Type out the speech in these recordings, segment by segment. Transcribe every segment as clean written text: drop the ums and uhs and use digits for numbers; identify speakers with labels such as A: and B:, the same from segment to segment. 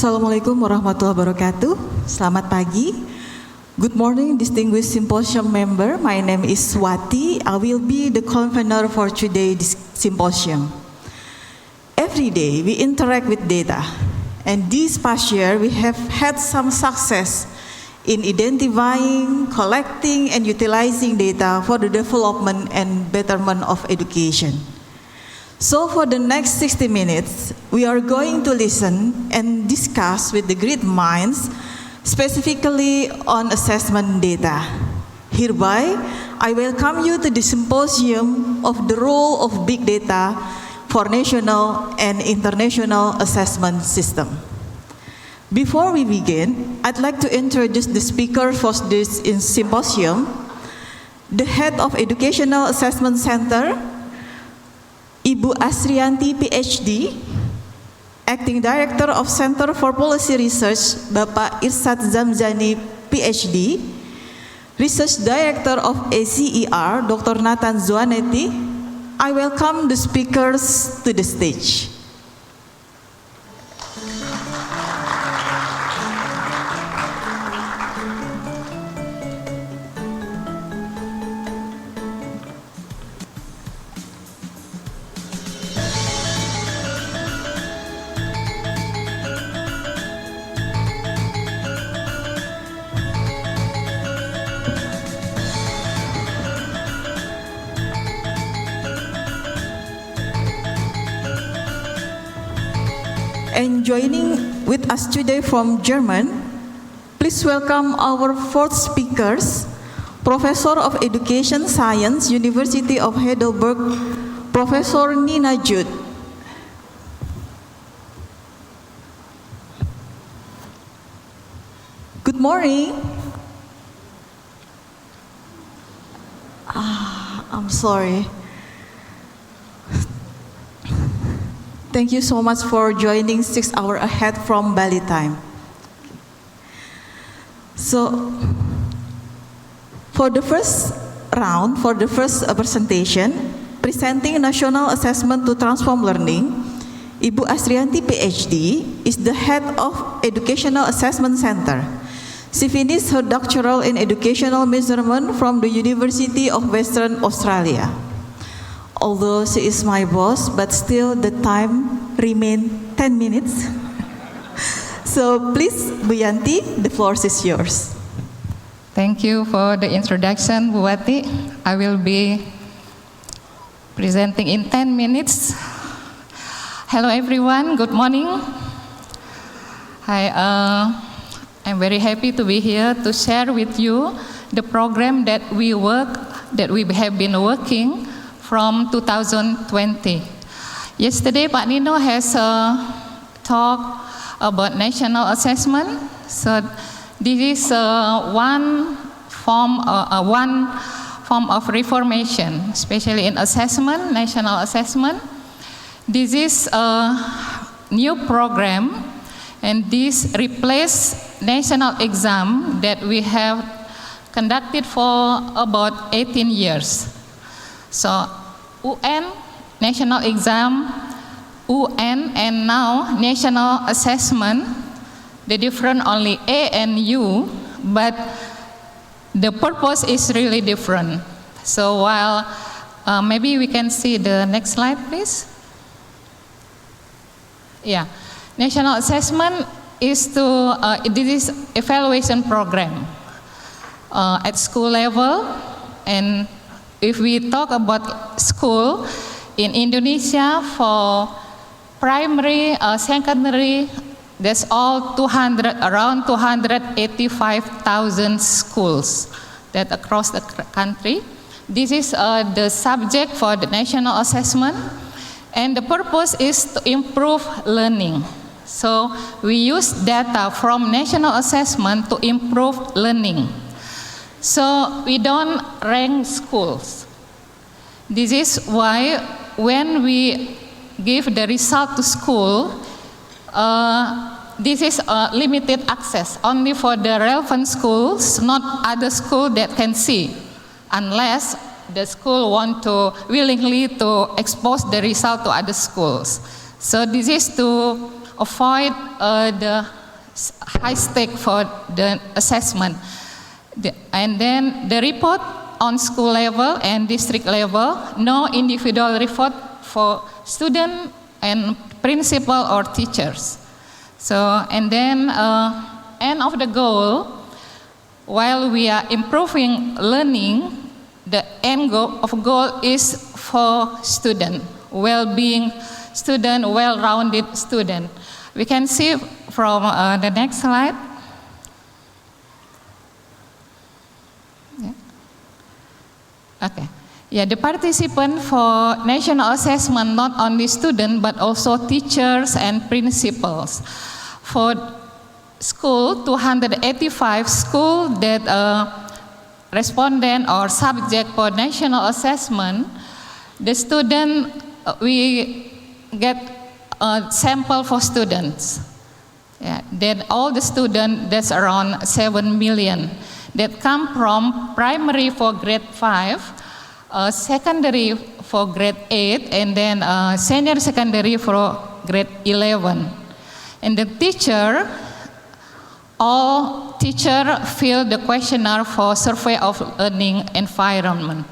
A: Assalamualaikum warahmatullahi wabarakatuh. Selamat pagi. Good morning, distinguished symposium member. My name is Wati. I will be the convener for today's symposium. Every day we interact with data, and this past year we have had some success in identifying, collecting, and utilizing data for the development and betterment of education. So for the next 60 minutes, we are going to listen and discuss with the great minds specifically on assessment data. Hereby, I welcome you to the symposium of the role of big data for national and international assessment system. Before we begin, I'd like to introduce the speaker for this symposium, the head of Educational Assessment Center, Ibu Asrijanty, PhD, Acting Director of Center for Policy Research, Bapak Irsyad Zamjani, PhD, Research Director of ICAL, Dr. Nina Jude. I welcome the speakers to the stage. And joining with us today from Germany, please welcome our fourth speakers, Professor of Education Science, University of Heidelberg, Professor Nina Jude. Good morning. I'm sorry. Thank you so much for joining 6 hours ahead from Bali time. So, for the first round, for the first presentation, presenting National Assessment to Transform Learning, Ibu Asrijanty, PhD, is the head of Educational Assessment Center. She finished her doctoral in educational measurement from the University of Western Australia. Although she is my boss, but still the time remains 10 minutes. So please, Bu Yanti, the floor is yours.
B: Thank you for the introduction, Bu Wati. I will be presenting in 10 minutes. Hello everyone, good morning. I'm very happy to be here to share with you the program that we have been working from 2020. Yesterday, Pak Nino has talked about national assessment. So this is one form of reformation, especially in assessment, national assessment. This is a new program, and this replaces national exam that we have conducted for about 18 years. So UN, national exam, UN, and now national assessment, the different only A and U, but the purpose is really different. So while, maybe we can see the next slide, please. Yeah, national assessment is this is evaluation program at school level. And if we talk about school in Indonesia, for primary, secondary, that's all around 285,000 schools that across the country. This is the subject for the national assessment, and the purpose is to improve learning. So we use data from national assessment to improve learning. So we don't rank schools. This is why when we give the result to school, this is limited access only for the relevant schools, not other schools that can see, unless the school willingly to expose the result to other schools. So this is to avoid the high stake for the assessment. And then the report on school level and district level, no individual report for student and principal or teachers. So, and then end of the goal, while we are improving learning, the end goal is for student, well-being student, well-rounded student. We can see from the next slide. Yeah. Okay. Yeah, the participant for national assessment, not only students, but also teachers and principals. For school, 285 schools that respondent or subject for national assessment, the student, we get a sample for students. Yeah, then all the students, that's around 7 million, that come from primary for grade 5, secondary for grade 8, and then senior secondary for grade 11. And the teacher, all teacher fill the questionnaire for survey of learning environment.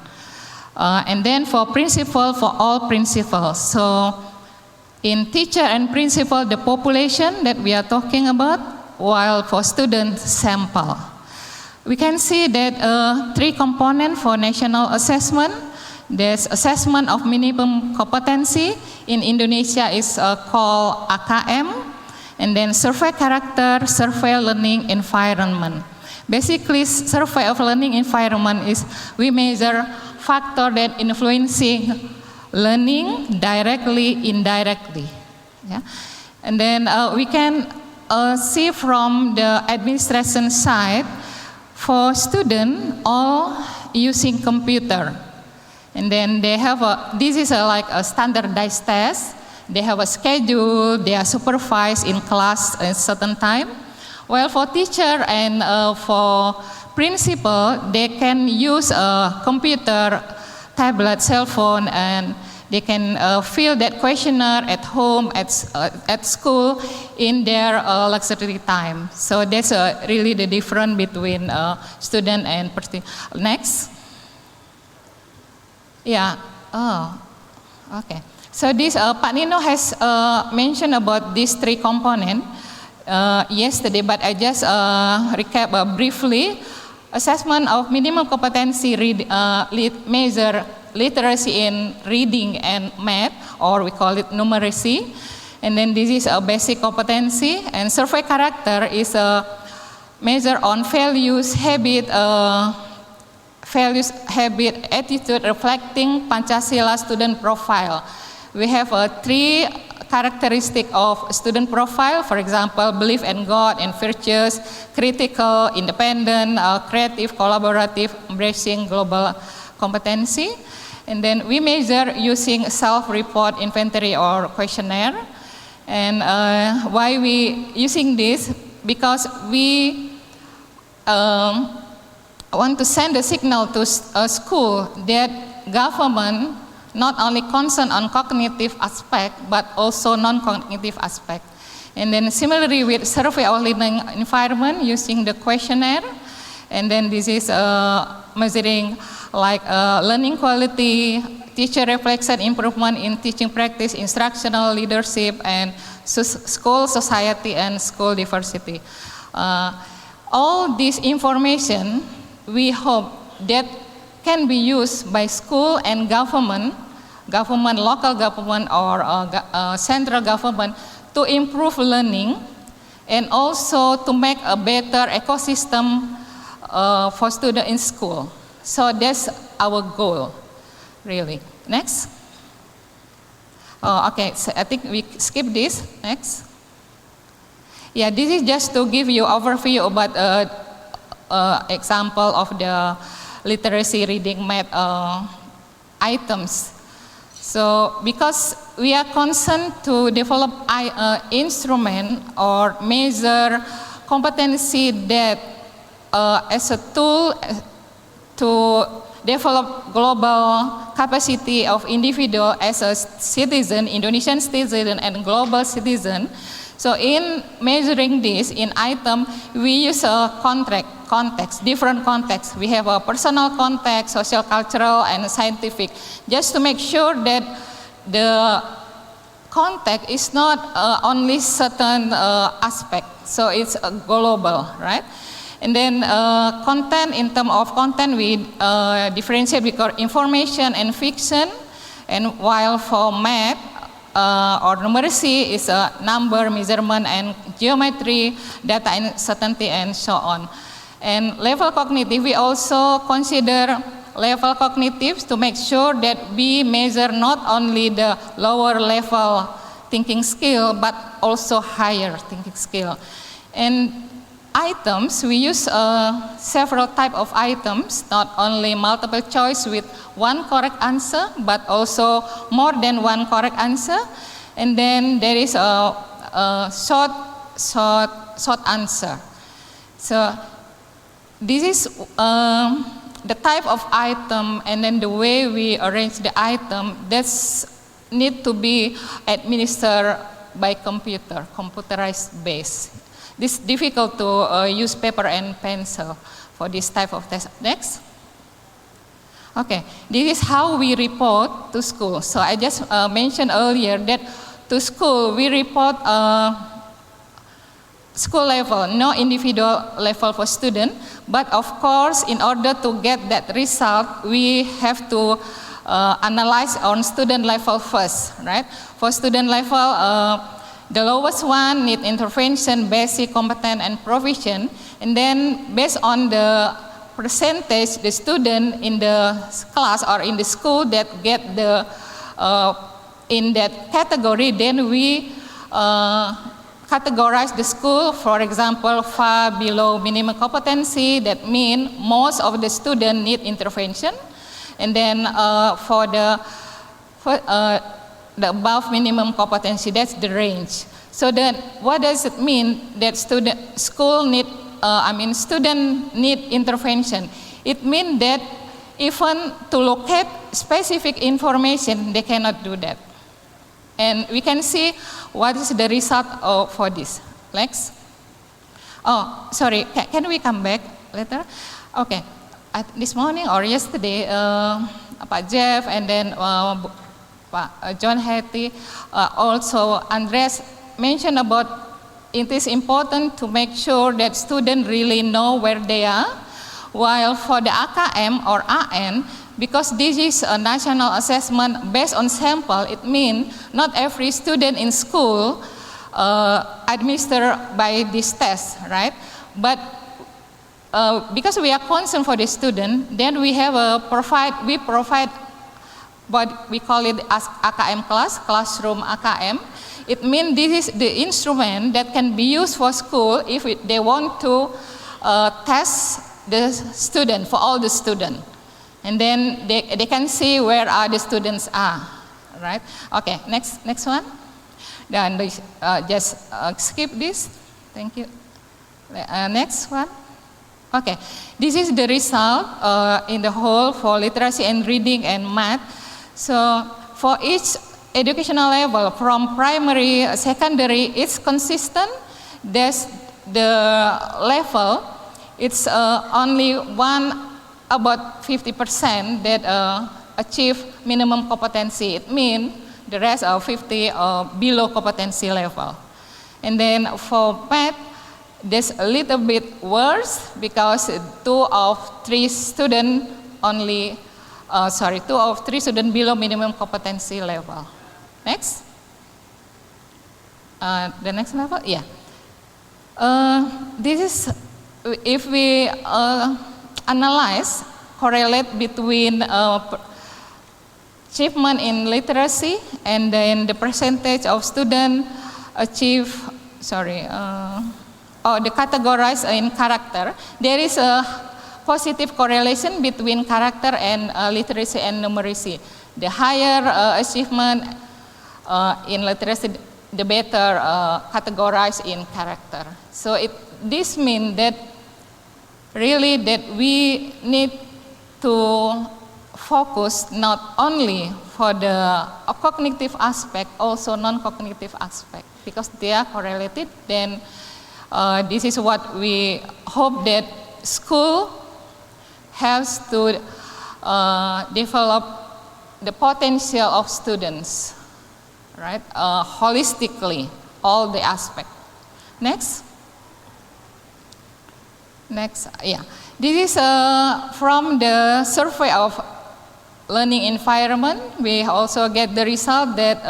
B: And then for principal, for all principals. So in teacher and principal, the population that we are talking about, while for students, sample. We can see that 3 components for national assessment. There's assessment of minimum competency. In Indonesia is called AKM. And then survey character, survey learning environment. Basically, survey of learning environment is we measure factor that influencing learning directly, indirectly. Yeah? And then we can see from the administration side, for students, all using computer. And then they have this is like a standardized test. They have a schedule, they are supervised in class at a certain time. While for teacher and for principal, they can use a computer, tablet, cell phone, and they can fill that questionnaire at home, at school, in their luxury time. So that's really the difference between student and next. Yeah. Oh. Okay. So this Pak Nino has mentioned about these 3 components yesterday, but I just recap briefly. Assessment of minimum competency measure literacy in reading and math, or we call it numeracy. And then this is a basic competency. And survey character is a measure on values, habit, attitude, reflecting Pancasila student profile. We have 3 characteristics of student profile, for example, belief in God and virtues, critical, independent, creative, collaborative, embracing global competency. And then we measure using self-report inventory or questionnaire. And why we using this? Because we want to send a signal to a school that government not only concerned on cognitive aspect, but also non-cognitive aspect. And then similarly with survey of learning environment using the questionnaire. And then this is measuring like learning quality, teacher reflection improvement in teaching practice, instructional leadership, and school society and school diversity. All this information, we hope that can be used by school and government, local government or central government to improve learning and also to make a better ecosystem for students in school. So that's our goal, really. Next. Oh, okay, so I think we skip this. Next. Yeah, this is just to give you overview about example of the literacy, reading, math items. So because we are concerned to develop instrument or measure competency that as a tool to develop global capacity of individual as a citizen, Indonesian citizen and global citizen. So in measuring this in item, we use a context, different contexts. We have a personal context, social, cultural, and scientific, just to make sure that the context is not only certain aspect, so it's global, right? And then content, in terms of content, we differentiate between information and fiction, and while for math or numeracy is a number, measurement, and geometry, data uncertainty, and so on. And level cognitive, we also consider level cognitives to make sure that we measure not only the lower level thinking skill, but also higher thinking skill. And items, we use several types of items, not only multiple choice with one correct answer, but also more than one correct answer. And then there is a short answer. So this is the type of item, and then the way we arrange the item, that's need to be administered by computerized base. This is difficult to use paper and pencil for this type of test. Next. Okay, this is how we report to school. So I just mentioned earlier that to school we report school level, no individual level for student. But of course, in order to get that result, we have to analyze on student level first, right? For student level, the lowest one need intervention, basic, competent, and provision. And then based on the percentage, the student in the class or in the school that get the in that category, then we categorize the school. For example, far below minimum competency, that means most of the students need intervention. And then for the above minimum competency, that's the range. So then what does it mean that student need intervention? It means that even to locate specific information, they cannot do that. And we can see what is the result for this. Next. Oh, sorry, can we come back later? Okay, this morning or yesterday, Pak Jeff and then John Hattie, also Andres mentioned about it is important to make sure that students really know where they are, while for the AKM or AN, because this is a national assessment based on sample, it means not every student in school administered by this test, right? But because we are concerned for the student, then we have we provide what we call it as AKM class, classroom AKM. It means this is the instrument that can be used for school if they want to test the student, for all the students. And then they can see where the students are, right? Okay, next one. Then just skip this. Thank you. Next one. Okay, this is the result in the whole for literacy and reading and math. So for each educational level, from primary, secondary, it's consistent. There's the level, it's only about 50% that achieve minimum competency. It means the rest are 50 below competency level. And then for math, there's a little bit worse because 2 of 3 students below minimum competency level. Next. The next level, yeah. This is, if we analyze, correlate between achievement in literacy and then the percentage of students achieve, the categorized in character, there is a positive correlation between character and literacy and numeracy. The higher achievement in literacy, the better categorized in character. So this means that really that we need to focused not only for the cognitive aspect, also non-cognitive aspect, because they are correlated. Then this is what we hope that school has to develop the potential of students, right? Holistically, all the aspects. Next. Next, yeah. This is from the survey of learning environment. We also get the result that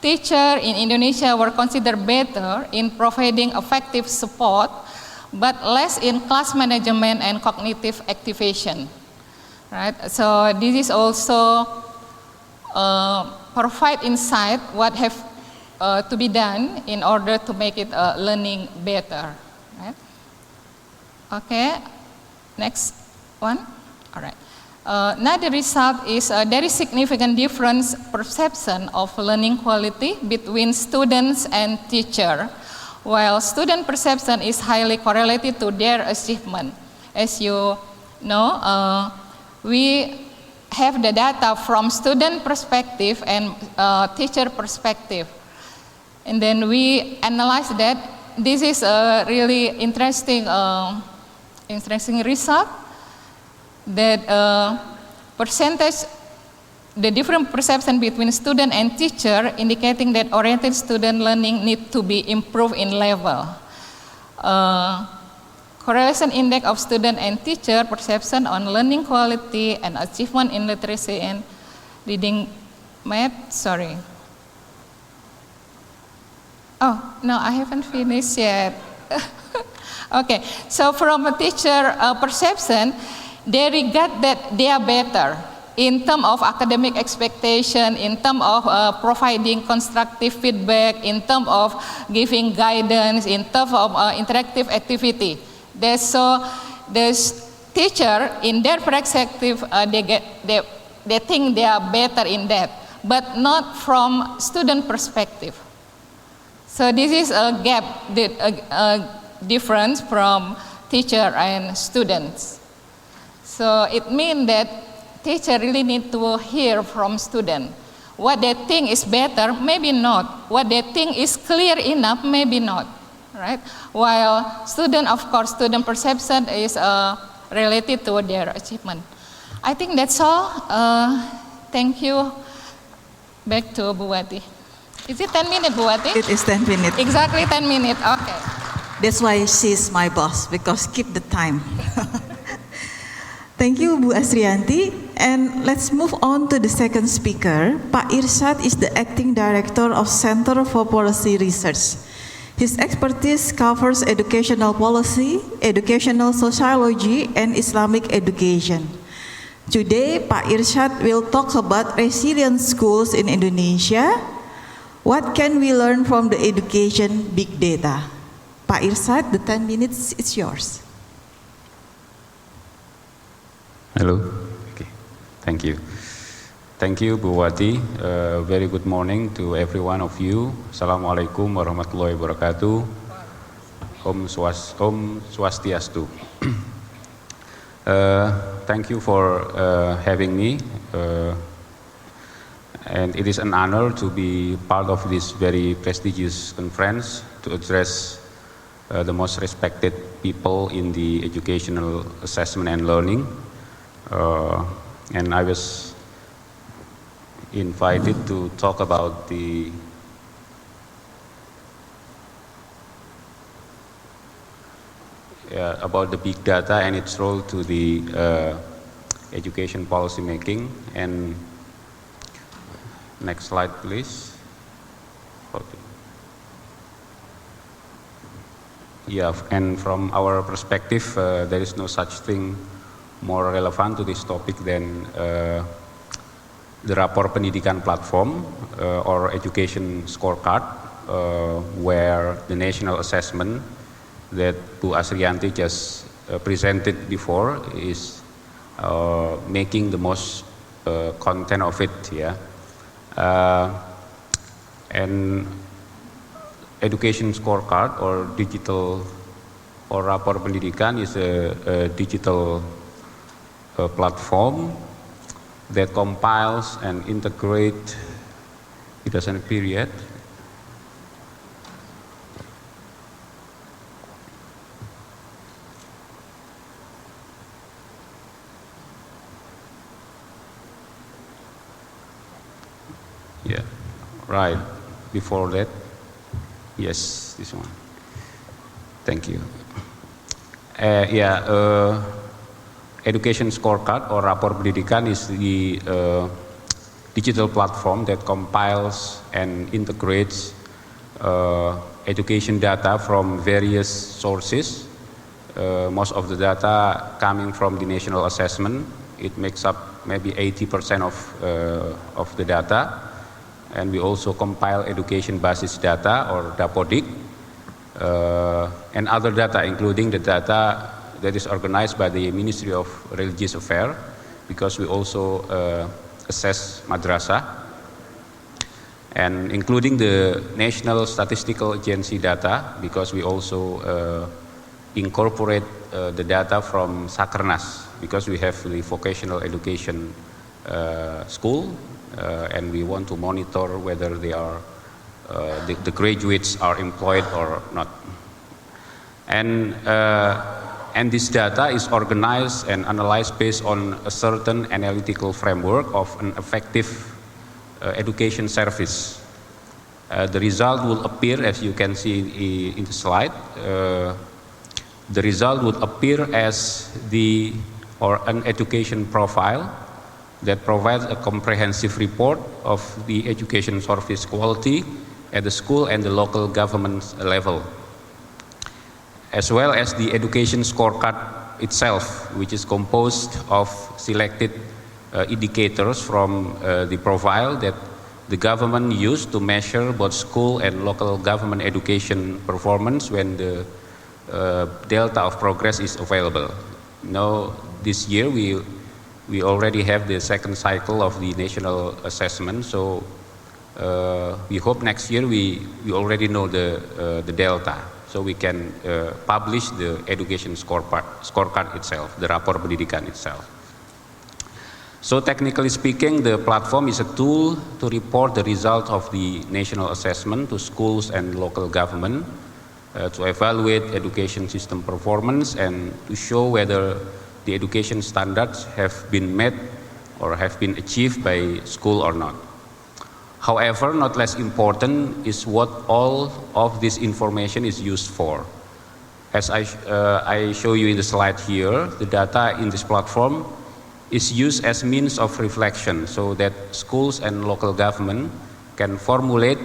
B: teachers in Indonesia were considered better in providing effective support, but less in class management and cognitive activation. Right. So this is also provide insight what have to be done in order to make it learning better. Right. Okay. Next one. All right. Another result is there is significant difference perception of learning quality between students and teacher, while student perception is highly correlated to their achievement. As you know, we have the data from student perspective and teacher perspective, and then we analyze that. This is a really interesting result. That percentage, the different perception between student and teacher, indicating that oriented student learning need to be improved in level. Correlation index of student and teacher perception on learning quality and achievement in literacy and reading math. Sorry. Oh, no, I haven't finished yet. Okay, so from a teacher perception, they regard that they are better in terms of academic expectation, in terms of providing constructive feedback, in terms of giving guidance, in terms of interactive activity. So the teacher, in their perspective, they think they are better in that, but not from student perspective. So this is a gap, a difference from teacher and students. So it means that teacher really need to hear from student. What they think is better, maybe not. What they think is clear enough, maybe not. Right? While student, of course, student perception is related to their achievement. I think that's all. Thank you. Back to Bu Wati. Is it 10 minutes, Bu Wati?
A: It is 10 minutes.
B: Exactly 10 minutes. Okay.
A: That's why she's my boss, because keep the time. Thank you, Bu Asrijanty. And let's move on to the second speaker. Pak Irsyad is the Acting Director of Center for Policy Research. His expertise covers educational policy, educational sociology, and Islamic education. Today, Pak Irsyad will talk about resilient schools in Indonesia. What can we learn from the education big data? Pak Irsyad, the 10 minutes is yours.
C: Hello. Okay. Thank you. Thank you, Bu Wati. Very good morning to every one of you. Assalamualaikum warahmatullahi wabarakatuh. Om Swastiastu. Thank you for having me. And it is an honor to be part of this very prestigious conference to address the most respected people in the educational assessment and learning. And I was invited to talk about the big data and its role to the education policy making. And next slide, please. Okay. Yeah, and from our perspective, there is no such thing more relevant to this topic than the Rapor Pendidikan Platform or Education Scorecard, where the national assessment that Bu Asrijanty just presented before is making the most content of it. Yeah, and Education Scorecard or digital or Rapor Pendidikan is a digital platform that compiles and integrate, it doesn't appear yet. Yeah, right, before that, yes, this one. Thank you. Education Scorecard or Rapor Pendidikan is the digital platform that compiles and integrates education data from various sources. Most of the data coming from the national assessment. It makes up maybe 80% of the data. And we also compile education basis data or Dapodik and other data, including the data that is organized by the Ministry of Religious Affairs, because we also assess madrasah, and including the National Statistical Agency data, because we also incorporate the data from Sakernas, because we have the vocational education school, and we want to monitor whether they are the graduates are employed or not. And this data is organized and analyzed based on a certain analytical framework of an effective education service. The result will appear, as you can see in the slide, the result would appear as an education profile that provides a comprehensive report of the education service quality at the school and the local government level, as well as the education scorecard itself, which is composed of selected indicators from the profile that the government used to measure both school and local government education performance when the delta of progress is available. Now, this year we already have the second cycle of the national assessment, so we hope next year we already know the delta, so we can publish the education scorecard itself, the Rapor Pendidikan itself. So technically speaking, the platform is a tool to report the results of the national assessment to schools and local government, to evaluate education system performance and to show whether the education standards have been met or have been achieved by school or not. However, not less important is what all of this information is used for. As I show you in the slide here, the data in this platform is used as means of reflection so that schools and local government can formulate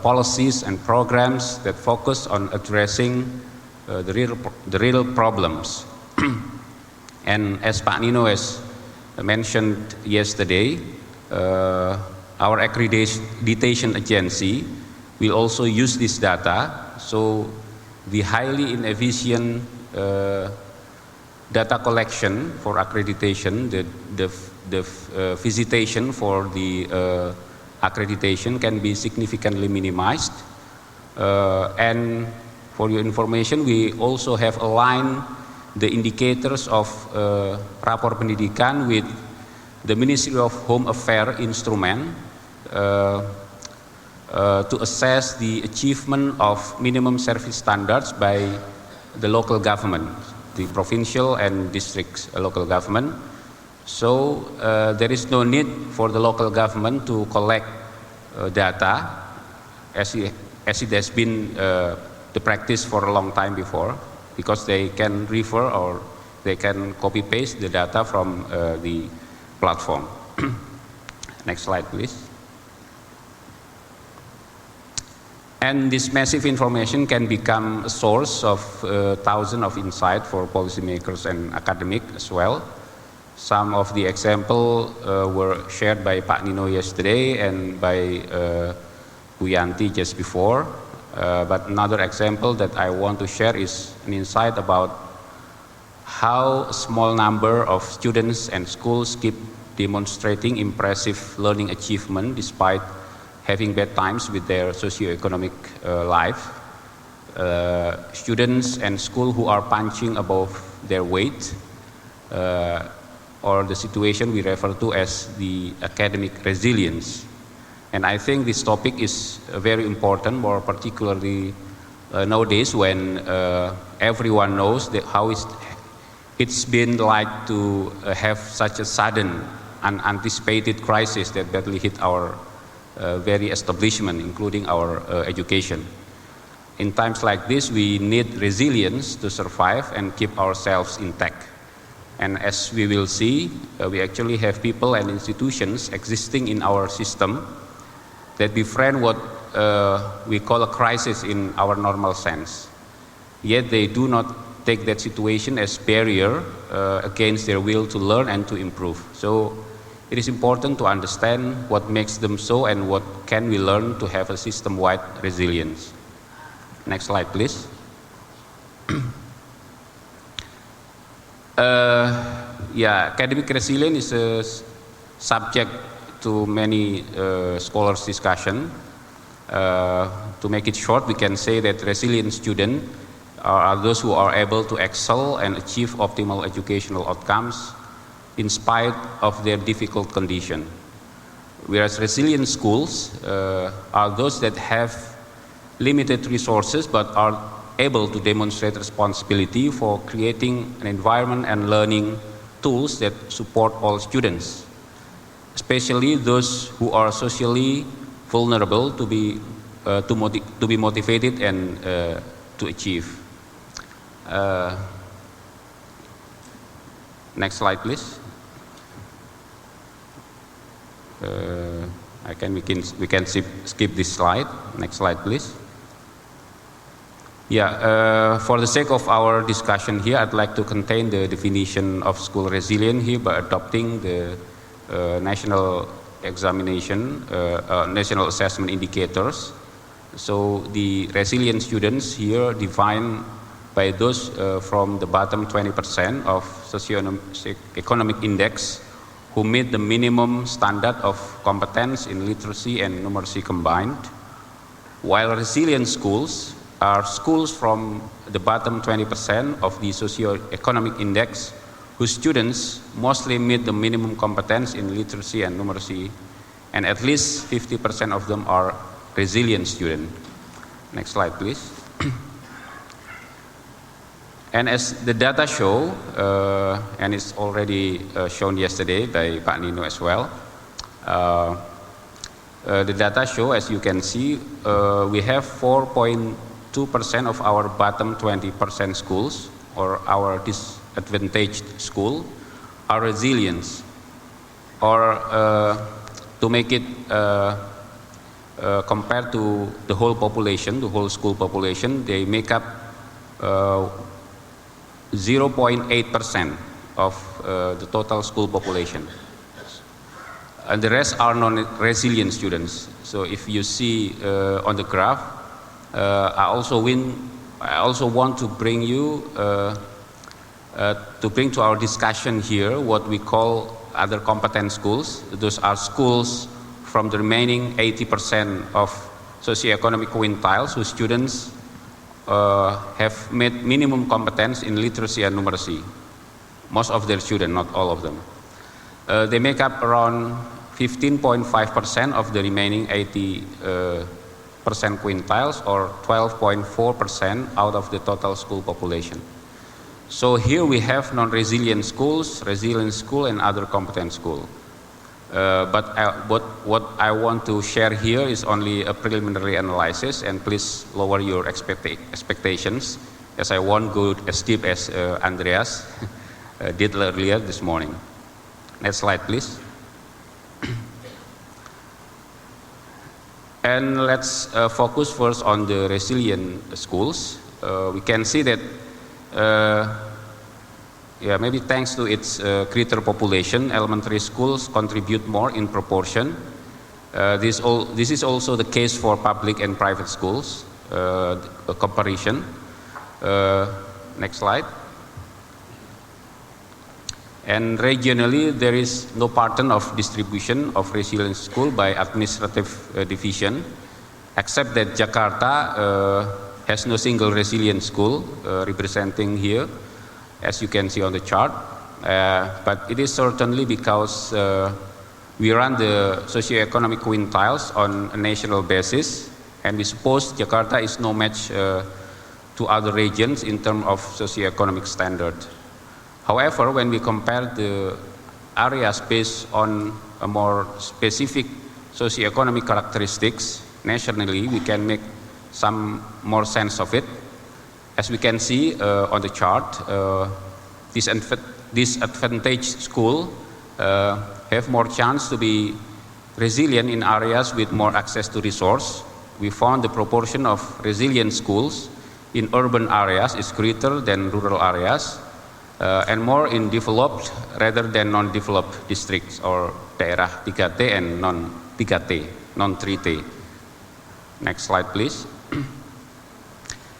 C: policies and programs that focus on addressing the real problems. And as Pak Nino has mentioned yesterday, our accreditation agency will also use this data, so the highly inefficient data collection for accreditation, the visitation for the accreditation can be significantly minimized. And for your information, we also have aligned the indicators of Rapor Pendidikan with the Ministry of Home Affairs instrument to assess the achievement of minimum service standards by the local government, the provincial and district local government. So there is no need for the local government to collect data as it has been the practice for a long time before, because they can refer or they can copy paste the data from the platform. Next slide, please. And this massive information can become a source of thousands of insight for policymakers and academics as well. Some of the examples were shared by Pak Nino yesterday and by Bu Yanti just before. But another example that I want to share is an insight about how a small number of students and schools keep demonstrating impressive learning achievement despite having bad times with their socioeconomic life. Students and schools who are punching above their weight or the situation we refer to as the academic resilience. And I think this topic is very important, more particularly nowadays when everyone knows that how it's been like to have such a sudden, unanticipated crisis that badly hit our very establishment, including our education. In times like this, we need resilience to survive and keep ourselves intact. And as we will see, we actually have people and institutions existing in our system that befriend what we call a crisis in our normal sense. Yet they do not take that situation as barrier against their will to learn and to improve. So it is important to understand what makes them so and what can we learn to have a system-wide resilience. Next slide, please. Academic resilience is a subject to many scholars' discussion. To make it short, we can say that resilient students are those who are able to excel and achieve optimal educational outcomes in spite of their difficult condition. Whereas resilient schools are those that have limited resources but are able to demonstrate responsibility for creating an environment and learning tools that support all students, especially those who are socially vulnerable to be motivated and to achieve. Next slide, please. We can skip this slide. Next slide, please. For the sake of our discussion here, I'd like to contain the definition of school resilience here by adopting the national examination, national assessment indicators. So the resilient students here defined by those from the bottom 20% of socio-economic index who meet the minimum standard of competence in literacy and numeracy combined, while resilient schools are schools from the bottom 20% of the socio-economic index whose students mostly meet the minimum competence in literacy and numeracy, and at least 50% of them are resilient students. Next slide, please. And as the data show, and it's already shown yesterday by Pak Nino as well, the data show, as you can see, we have 4.2% of our bottom 20% schools, or our disadvantaged school, are resilient. Or to make it compared to the whole population, the whole school population, they make up 0.8% of the total school population. And the rest are non-resilient students. So if you see on the graph, I also want to bring you to our discussion here what we call other competent schools. Those are schools from the remaining 80% of socioeconomic quintiles whose students have made minimum competence in literacy and numeracy. Most of their students, not all of them. They make up around 15.5% of the remaining 80% quintiles, or 12.4% out of the total school population. So here we have non-resilient schools, resilient school, and other competent school. But what I want to share here is only a preliminary analysis, and please lower your expectations, as I won't go as deep as Andreas did earlier this morning. Next slide, please. And let's focus first on the resilient schools. We can see that maybe thanks to its greater population, elementary schools contribute more in proportion. This is also the case for public and private schools, a comparison. Next slide. And regionally, there is no pattern of distribution of resilient school by administrative division, except that Jakarta has no single resilient school representing here, as you can see on the chart. but it is certainly because we run the socio-economic quintiles on a national basis, and we suppose Jakarta is no match to other regions in terms of socio-economic standard. However, when we compare the areas based on a more specific socio-economic characteristics nationally, we can make some more sense of it. As we can see on the chart, disadvantaged schools have more chance to be resilient in areas with more access to resource. We found the proportion of resilient schools in urban areas is greater than rural areas, and more in developed rather than non-developed districts or daerah 3T and non-3T, non-3T. Next slide, please.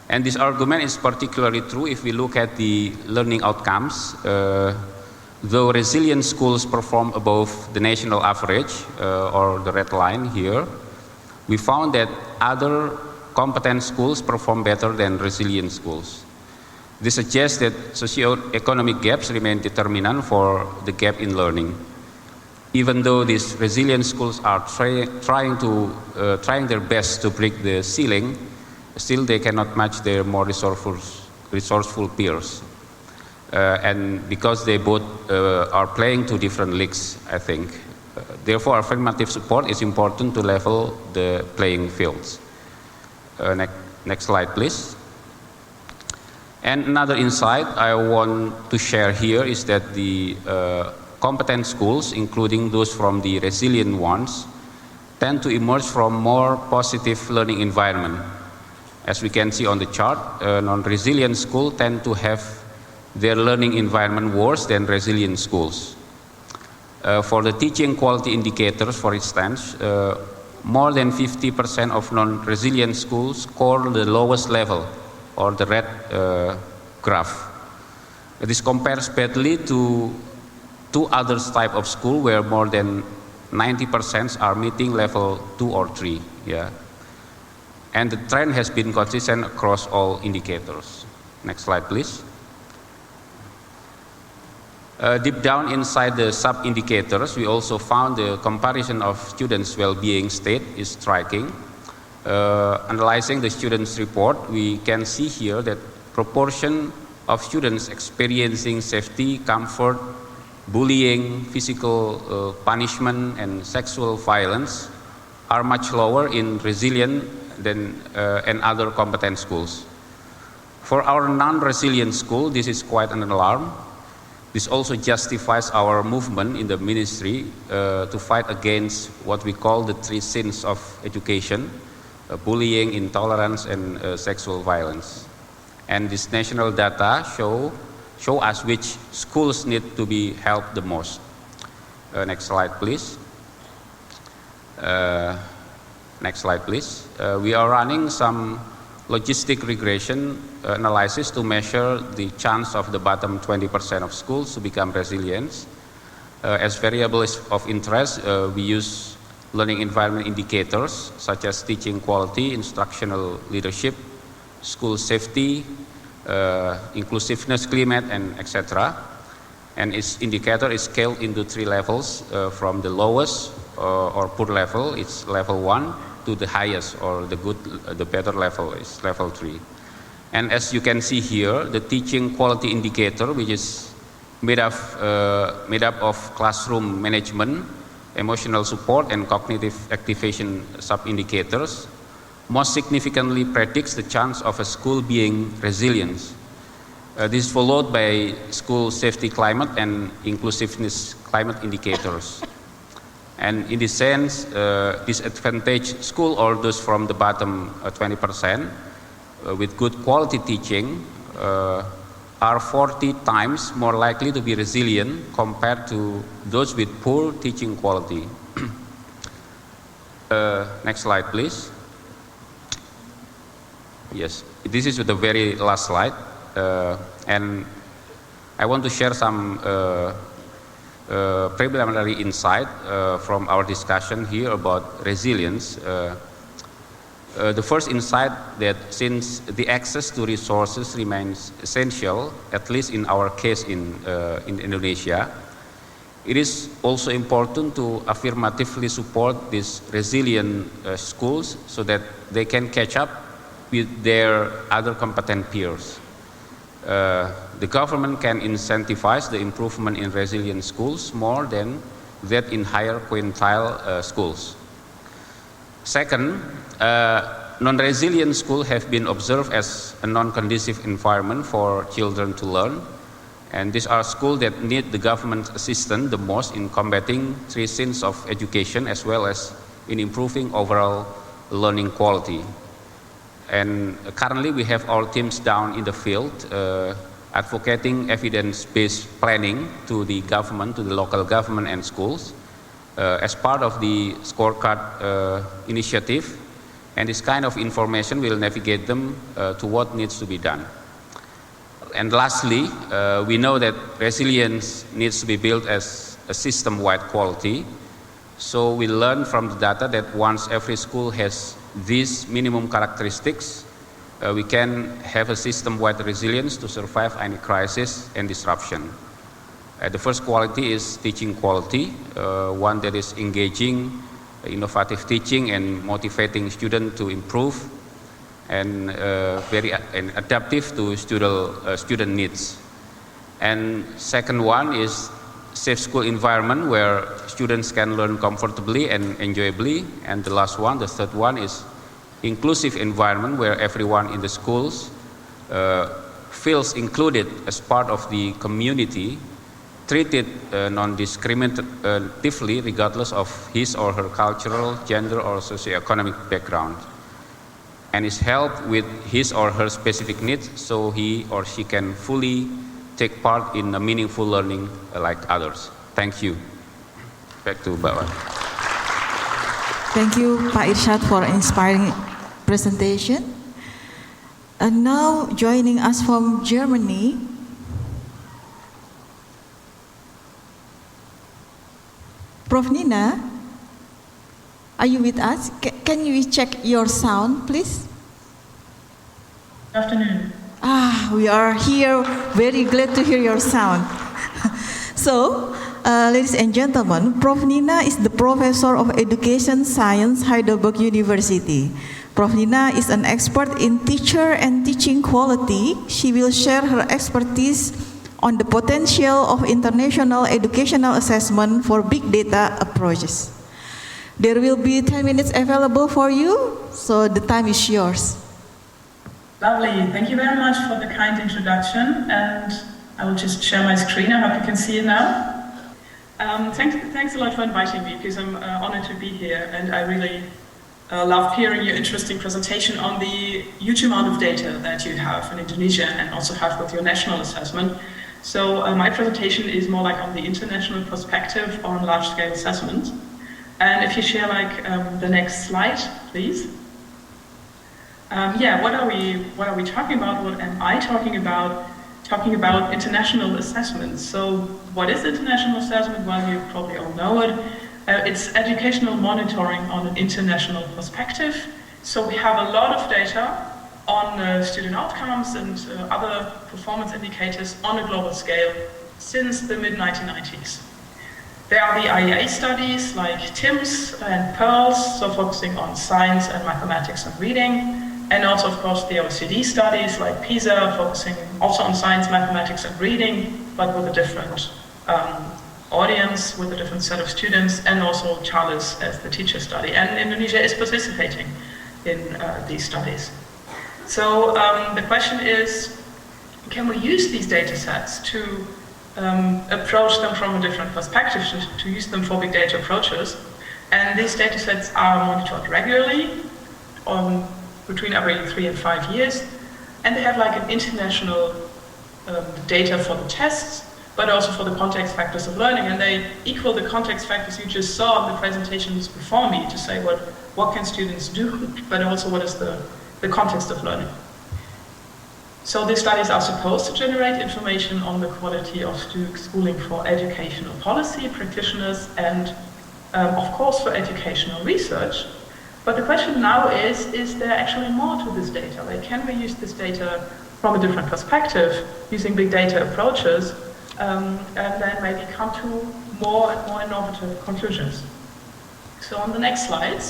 C: And this argument is particularly true if we look at the learning outcomes. Though resilient schools perform above the national average, or the red line here, we found that other competent schools perform better than resilient schools. This suggests that socio-economic gaps remain determinant for the gap in learning. Even though these resilient schools are trying their best to break the ceiling, still they cannot match their more resourceful peers. And because they both are playing two different leagues, I think. Therefore, affirmative support is important to level the playing fields. Next slide, please. And another insight I want to share here is that the competent schools, including those from the resilient ones, tend to emerge from more positive learning environment. As we can see on the chart, non-resilient schools tend to have their learning environment worse than resilient schools. For the teaching quality indicators, for instance, more than 50% of non-resilient schools score the lowest level, or the red graph. This compares badly to two other types of school where more than 90% are meeting level 2 or 3. Yeah. And the trend has been consistent across all indicators. Next slide, please. Deep down inside the sub-indicators, we also found the comparison of students' well-being state is striking. Analyzing the students' report, we can see here that proportion of students experiencing safety, comfort, bullying, physical punishment, and sexual violence are much lower in resilient than and other competent schools. For our non-resilient school, this is quite an alarm. This also justifies our movement in the ministry to fight against what we call the 3 sins of education: bullying, intolerance, and sexual violence. And this national data show us which schools need to be helped the most. Next slide, please. Next slide, please. We are running some logistic regression analysis to measure the chance of the bottom 20% of schools to become resilient. As variables of interest, we use learning environment indicators such as teaching quality, instructional leadership, school safety, inclusiveness climate, and etc. And its indicator is scaled into 3 levels, from the lowest or poor level, it's level 1, to the highest or the better level is level 3. And as you can see here, the teaching quality indicator, which is made up of classroom management, emotional support, and cognitive activation sub-indicators, most significantly predicts the chance of a school being resilient. This is followed by school safety climate and inclusiveness climate indicators. And in this sense, disadvantaged school, or those from the bottom 20%, with good quality teaching, are 40 times more likely to be resilient compared to those with poor teaching quality. Next slide, please. Yes, this is the very last slide. And I want to share some preliminary insight from our discussion here about resilience. The first insight that since the access to resources remains essential, at least in our case in Indonesia, it is also important to affirmatively support these resilient schools so that they can catch up with their other competent peers. The government can incentivize the improvement in resilient schools more than that in higher quintile schools. Second, non-resilient schools have been observed as a non-conducive environment for children to learn, and these are schools that need the government's assistance the most in combating three sins of education as well as in improving overall learning quality. And currently we have our teams down in the field advocating evidence-based planning to the government, to the local government and schools as part of the scorecard initiative, and this kind of information will navigate them to what needs to be done. And lastly, we know that resilience needs to be built as a system-wide quality. So we learn from the data that once every school has these minimum characteristics, we can have a system-wide resilience to survive any crisis and disruption. The first quality is teaching quality, one that is engaging, innovative teaching and motivating students to improve, and very adaptive to student needs. And second one is safe school environment where students can learn comfortably and enjoyably. And the last one, the third one, is inclusive environment where everyone in the schools feels included as part of the community, treated non-discriminatively regardless of his or her cultural, gender or socioeconomic background, and is helped with his or her specific needs so he or she can fully take part in a meaningful learning like others. Thank you. Back to Bawa.
A: Thank you, Pak Irsyad, for an inspiring presentation. And now joining us from Germany, Prof Nina, are you with us? Can you check your sound, please?
D: Good afternoon.
A: We are here, very glad to hear your sound. So, ladies and gentlemen, Prof Nina is the Professor of Education Science, Heidelberg University. Prof Nina is an expert in teacher and teaching quality. She will share her expertise on the potential of international educational assessment for big data approaches. There will be 10 minutes available for you, so the time is yours.
D: Lovely. Thank you very much for the kind introduction, and I will just share my screen. I hope you can see it now. Thanks a lot for inviting me, because I'm honored to be here, and I really loved hearing your interesting presentation on the huge amount of data that you have in Indonesia and also have with your national assessment. So my presentation is more like on the international perspective on large-scale assessment. And if you share the next slide, please. What are we talking about? What am I talking about? Talking about international assessment. So what is international assessment? Well, you probably all know it. It's educational monitoring on an international perspective. So we have a lot of data on student outcomes and other performance indicators on a global scale since the mid-1990s. There are the IEA studies like TIMSS and PEARLS, so focusing on science and mathematics and reading, and also, of course, the OECD studies like PISA, focusing also on science, mathematics and reading, but with a different audience, with a different set of students, and also CHALIS as the teacher study. And Indonesia is participating in these studies. So the question is, can we use these data sets to approach them from a different perspective, to use them for big data approaches? And these data sets are monitored regularly between every 3 and 5 years, and they have like an international data for the tests, but also for the context factors of learning, and they equal the context factors you just saw in the presentations before me to say what can students do, but also what is the context of learning. So these studies are supposed to generate information on the quality of schooling for educational policy practitioners and, of course, for educational research. But the question now is there actually more to this data? Like, can we use this data from a different perspective, using big data approaches, and then maybe come to more and more innovative conclusions? So on the next slide,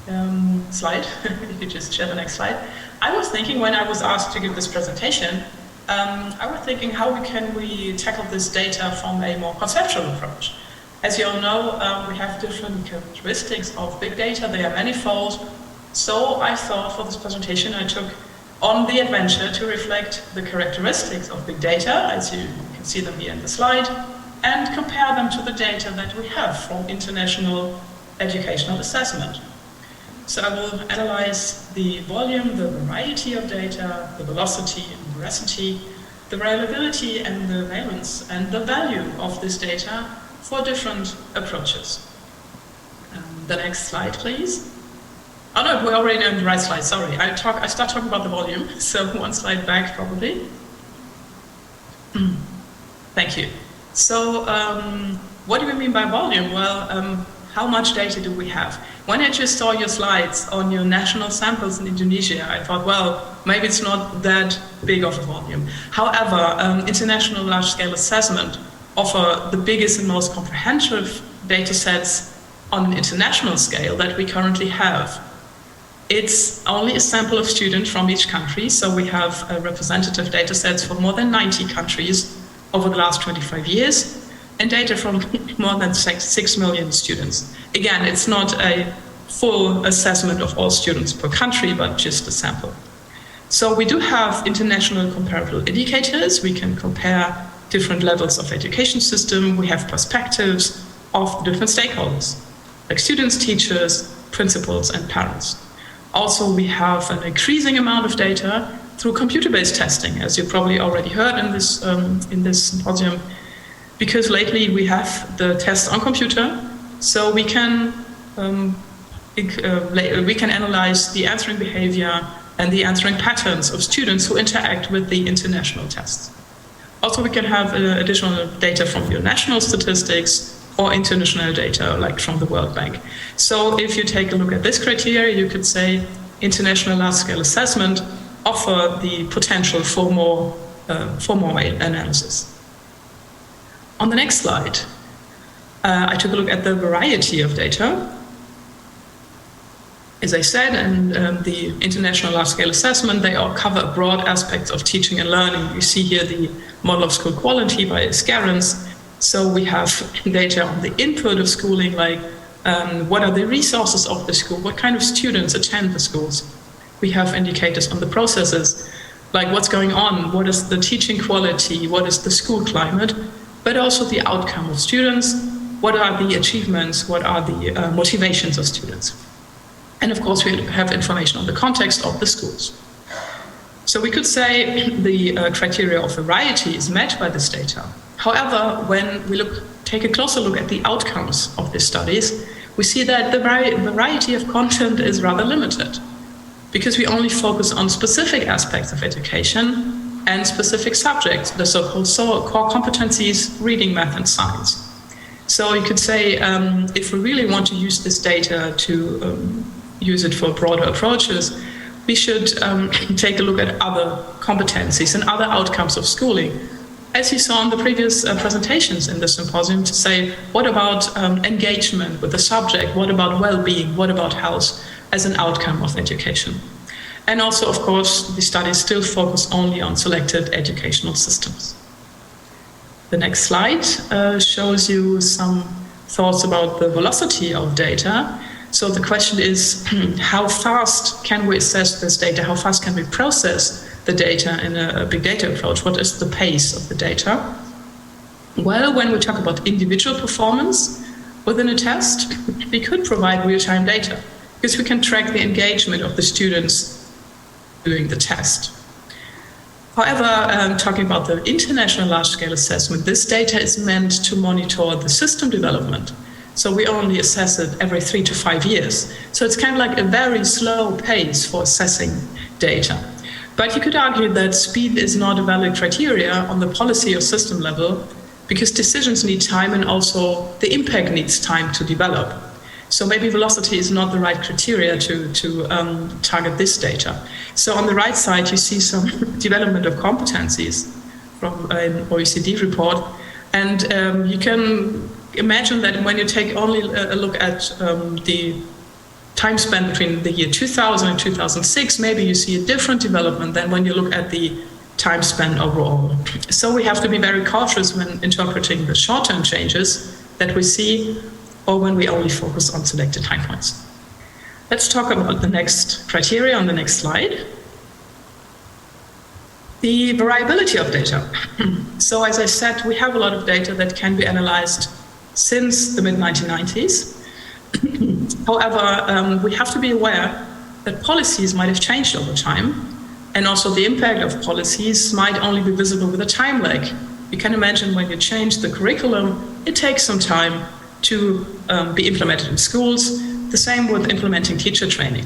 D: if you just share the next slide, I was thinking when I was asked to give this presentation, I was thinking how can we tackle this data from a more conceptual approach. As you all know, we have different characteristics of big data, they are manifold. So I thought for this presentation I took on the adventure to reflect the characteristics of big data, as you can see them here in the slide, and compare them to the data that we have from international educational assessment. So I will analyze the volume, the variety of data, the velocity and veracity, the reliability and the valence, and the value of this data for different approaches. The next slide, please. Oh no, we're already on the right slide, sorry. I start talking about the volume, so one slide back probably. Thank you. So what do we mean by volume? Well, how much data do we have? When I just saw your slides on your national samples in Indonesia, I thought, well, maybe it's not that big of a volume. However, international large-scale assessment offer the biggest and most comprehensive data sets on an international scale that we currently have. It's only a sample of students from each country, so we have representative data sets for more than 90 countries over the last 25 years, and data from more than 6 million students. Again, it's not a full assessment of all students per country, but just a sample. So we do have international comparable indicators. We can compare different levels of education system. We have perspectives of different stakeholders, like students, teachers, principals, and parents. Also, we have an increasing amount of data through computer-based testing, as you probably already heard in this symposium, because lately we have the test on computer, so we can analyze the answering behavior and the answering patterns of students who interact with the international tests. Also, we can have additional data from your national statistics or international data, like from the World Bank. So if you take a look at this criteria, you could say international large-scale assessment offer the potential for more analysis. On the next slide, I took a look at the variety of data. As I said, and the international large-scale assessment, they all cover broad aspects of teaching and learning. You see here the model of school quality by Asrijanty. So we have data on the input of schooling, like what are the resources of the school, what kind of students attend the schools. We have indicators on the processes, like what's going on, what is the teaching quality, what is the school climate, but also the outcome of students, what are the achievements, what are the motivations of students. And of course, we have information on the context of the schools. So we could say the criteria of variety is met by this data. However, when we take a closer look at the outcomes of these studies, we see that the variety of content is rather limited, because we only focus on specific aspects of education and specific subjects, the so-called core competencies, reading, math, and science. So you could say, if we really want to use this data to use it for broader approaches, we should take a look at other competencies and other outcomes of schooling. As you saw in the previous presentations in the symposium, to say, what about engagement with the subject? What about well-being? What about health as an outcome of education? And also, of course, the studies still focus only on selected educational systems. The next slide shows you some thoughts about the velocity of data. So the question is, how fast can we assess this data? How fast can we process the data in a big data approach? What is the pace of the data? Well, when we talk about individual performance within a test, we could provide real-time data, because we can track the engagement of the students doing the test. However, talking about the international large-scale assessment, this data is meant to monitor the system development. So we only assess it every 3 to 5 years. So it's kind of like a very slow pace for assessing data. But you could argue that speed is not a valid criteria on the policy or system level, because decisions need time and also the impact needs time to develop. So maybe velocity is not the right criteria to target this data. So on the right side, you see some development of competencies from an OECD report. And you can imagine that when you take only a look at the time spent between the year 2000 and 2006, maybe you see a different development than when you look at the time spent overall. So we have to be very cautious when interpreting the short-term changes that we see, or when we only focus on selected time points. Let's talk about the next criteria on the next slide. The variability of data. So as I said, we have a lot of data that can be analyzed since the mid-1990s. However, we have to be aware that policies might have changed over time, and also the impact of policies might only be visible with a time lag. You can imagine when you change the curriculum, it takes some time to be implemented in schools. The same with implementing teacher training.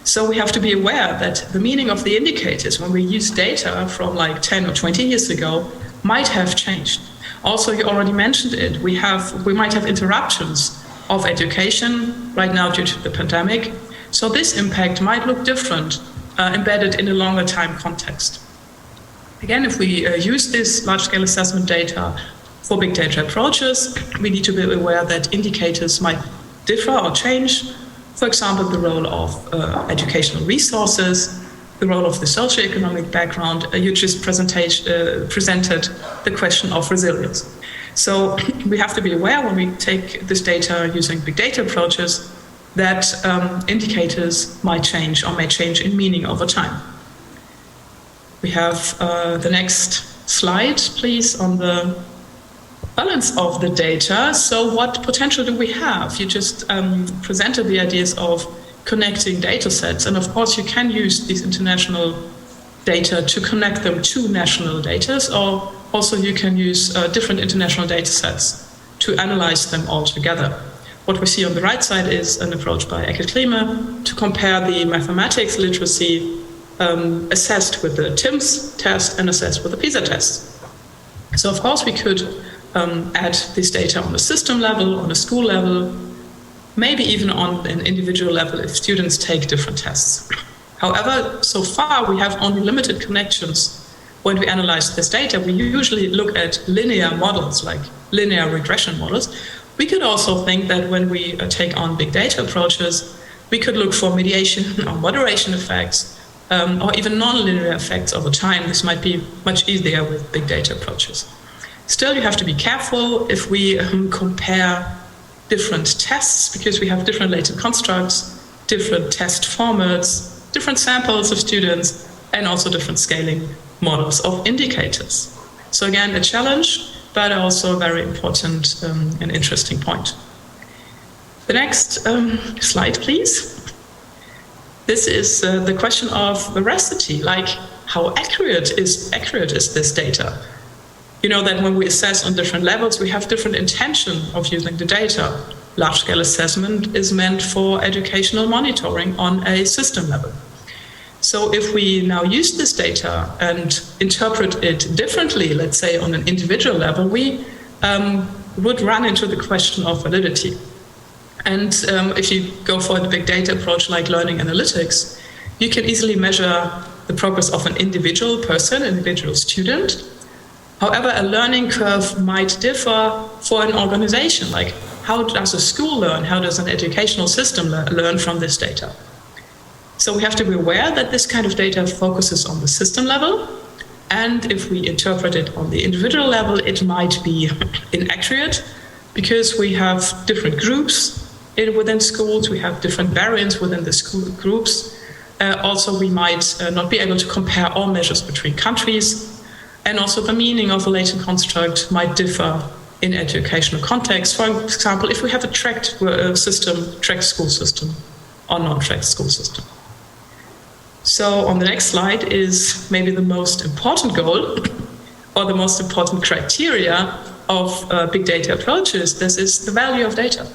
D: So we have to be aware that the meaning of the indicators when we use data from like 10 or 20 years ago might have changed. Also, you already mentioned it, we might have interruptions of education right now due to the pandemic. So this impact might look different, embedded in a longer time context. Again, if we use this large-scale assessment data for big data approaches, we need to be aware that indicators might differ or change. For example, the role of educational resources, the role of the socioeconomic background. You just presented the question of resilience. So we have to be aware when we take this data using big data approaches that indicators might change or may change in meaning over time. We have the next slide, please, on the balance of the data. So what potential do we have? You just presented the ideas of connecting data sets. And of course, you can use these international data to connect them to national data, or also you can use different international data sets to analyze them all together. What we see on the right side is an approach by Eckel-Kleme to compare the mathematics literacy assessed with the TIMSS test and assessed with the PISA test. So of course we could add this data on a system level, on a school level, maybe even on an individual level if students take different tests. However, so far we have only limited connections. When we analyze this data, we usually look at linear models, like linear regression models. We could also think that when we take on big data approaches, we could look for mediation or moderation effects, or even nonlinear effects over time. This might be much easier with big data approaches. Still, you have to be careful if we compare different tests, because we have different latent constructs, different test formats, different samples of students, and also different scaling models of indicators. So again, a challenge, but also a very important and interesting point. The next slide, please. This is the question of veracity, like how accurate is this data? You know that when we assess on different levels, we have different intention of using the data. Large-scale assessment is meant for educational monitoring on a system level. So if we now use this data and interpret it differently, let's say on an individual level, we would run into the question of validity. And if you go for the big data approach like learning analytics, you can easily measure the progress of an individual person, individual student. However, a learning curve might differ for an organization, like how does a school learn? How does an educational system learn from this data? So we have to be aware that this kind of data focuses on the system level. And if we interpret it on the individual level, it might be inaccurate because we have different groups within schools. We have different variants within the school groups. Also, we might not be able to compare all measures between countries. And also the meaning of a latent construct might differ in educational context. For example, if we have a tracked school system or non-tracked school system. So on the next slide is maybe the most important goal or the most important criteria of big data approaches. This is the value of data.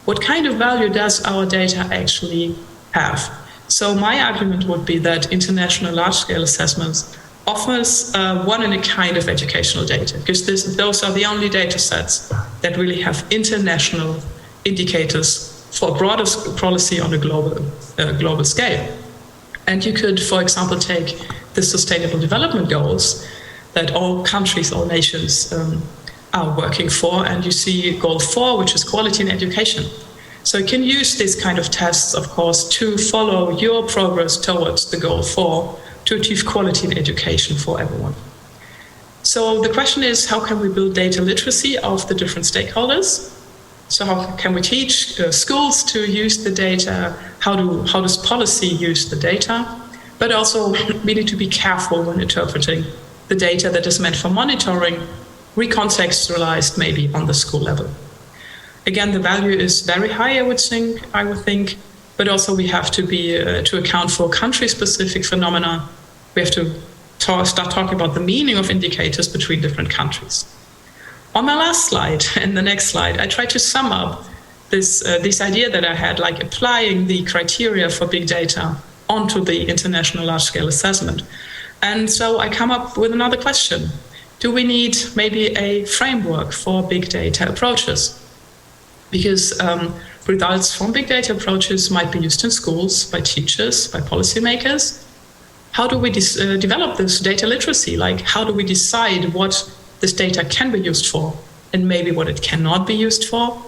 D: What kind of value does our data actually have? So my argument would be that international large-scale assessments offers one in a kind of educational data, because those are the only data sets that really have international indicators
E: for a broader policy on a global scale. And you could, for example, take the Sustainable Development Goals that all countries, all nations are working for, and you see Goal 4, which is quality in education. So you can use these kind of tests, of course, to follow your progress towards the Goal 4 to achieve quality in education for everyone. So the question is, how can we build data literacy of the different stakeholders? So how can we teach schools to use the data? How does policy use the data? But also we need to be careful when interpreting the data that is meant for monitoring, recontextualized maybe on the school level. Again, the value is very high, I would think, but also we have to be to account for country-specific phenomena. We have to start talking about the meaning of indicators between different countries. On my last slide, and the next slide, I try to sum up this idea that I had, like applying the criteria for big data onto the international large-scale assessment. And so I come up with another question. Do we need maybe a framework for big data approaches? Because results from big data approaches might be used in schools, by teachers, by policymakers. How do we develop this data literacy? Like, how do we decide what this data can be used for and maybe what it cannot be used for?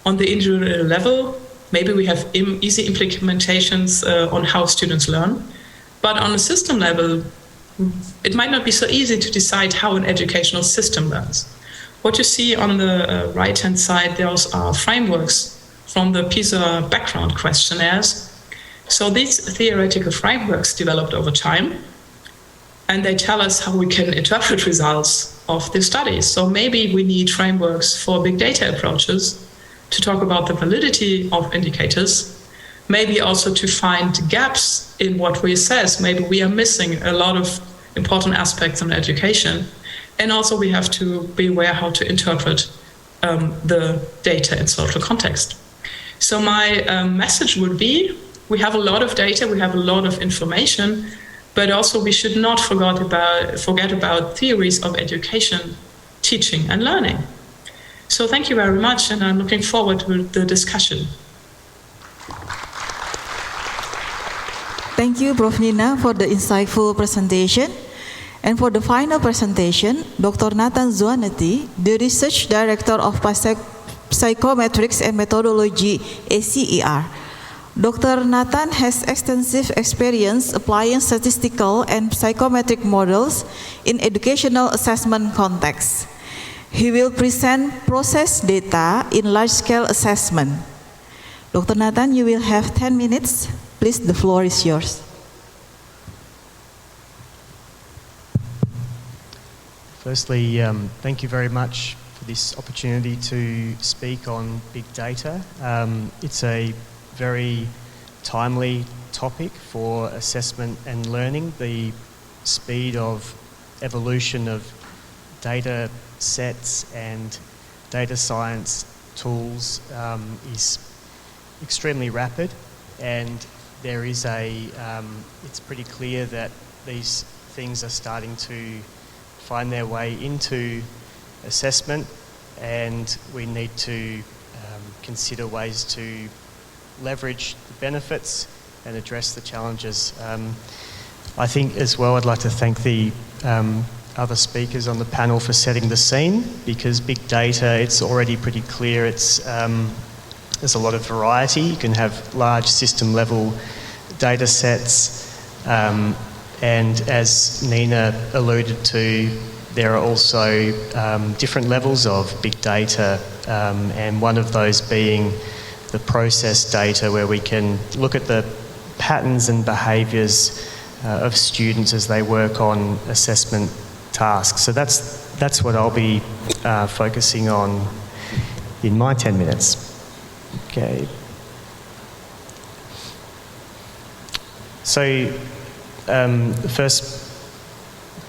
E: On the individual level, maybe we have easy implementations on how students learn. But on a system level, it might not be so easy to decide how an educational system learns. What you see on the right-hand side, those are frameworks from the PISA background questionnaires. So these theoretical frameworks developed over time, and they tell us how we can interpret results of the studies. So maybe we need frameworks for big data approaches to talk about the validity of indicators, maybe also to find gaps in what we assess. Maybe we are missing a lot of important aspects on education. And also we have to be aware how to interpret the data in social context. So my message would be, we have a lot of data, we have a lot of information, but also we should not forget about theories of education, teaching and learning. So thank you very much, and I'm looking forward to the discussion.
A: Thank you, Prof. Nina, for the insightful presentation. And for the final presentation, Dr. Nina Jude, the Research Director of Psychometrics and Methodology, ICAL. Dr. Nathan has extensive experience applying statistical and psychometric models in educational assessment contexts. He will present process data in large-scale assessment. Dr. Nathan, you will have 10 minutes. Please, the floor is yours.
F: Firstly, thank you very much for this opportunity to speak on big data. It's a very timely topic for assessment and learning. The speed of evolution of data sets and data science tools is extremely rapid, and there is it's pretty clear that these things are starting to find their way into assessment, and we need to consider ways to leverage the benefits and address the challenges. I think as well I'd like to thank the other speakers on the panel for setting the scene, because big data, it's already pretty clear, there's a lot of variety. You can have large system level data sets, and as Nina alluded to, there are also different levels of big data, and one of those being the process data, where we can look at the patterns and behaviours of students as they work on assessment tasks. So that's what I'll be focusing on in my 10 minutes. Okay. So the first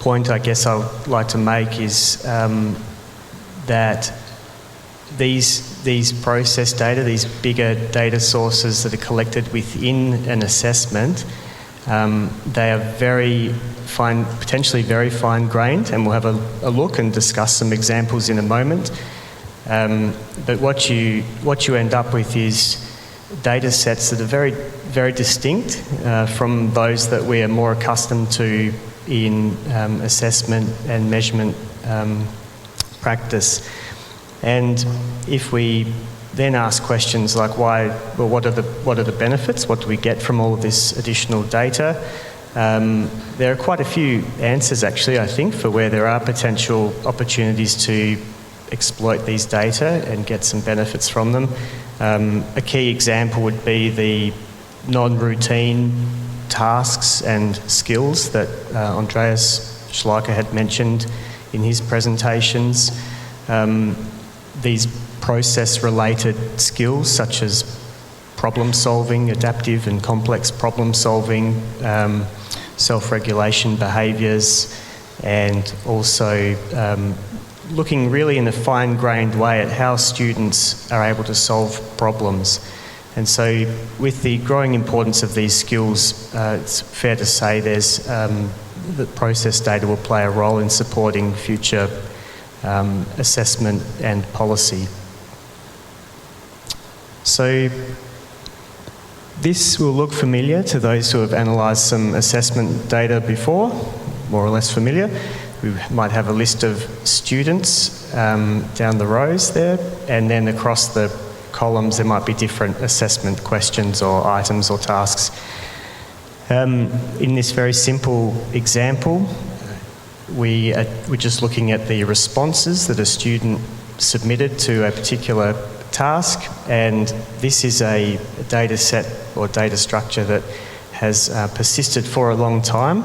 F: point I guess I would like to make is that these process data, these bigger data sources that are collected within an assessment, they are potentially very fine-grained, and we'll have a look and discuss some examples in a moment. But what you end up with is data sets that are very, very distinct from those that we are more accustomed to in assessment and measurement practice. And if we then ask questions like what are the benefits? What do we get from all of this additional data? There are quite a few answers actually, I think, for where there are potential opportunities to exploit these data and get some benefits from them. A key example would be the non-routine tasks and skills that Andreas Schleicher had mentioned in his presentations. These process-related skills such as problem solving, adaptive and complex problem solving, self-regulation behaviours, and also looking really in a fine-grained way at how students are able to solve problems. And so with the growing importance of these skills, it's fair to say that process data will play a role in supporting future assessment and policy. So this will look familiar to those who have analysed some assessment data before, more or less familiar. We might have a list of students down the rows there, and then across the columns there might be different assessment questions or items or tasks. In this very simple example, we're just looking at the responses that a student submitted to a particular task, and this is a data set or data structure that has persisted for a long time.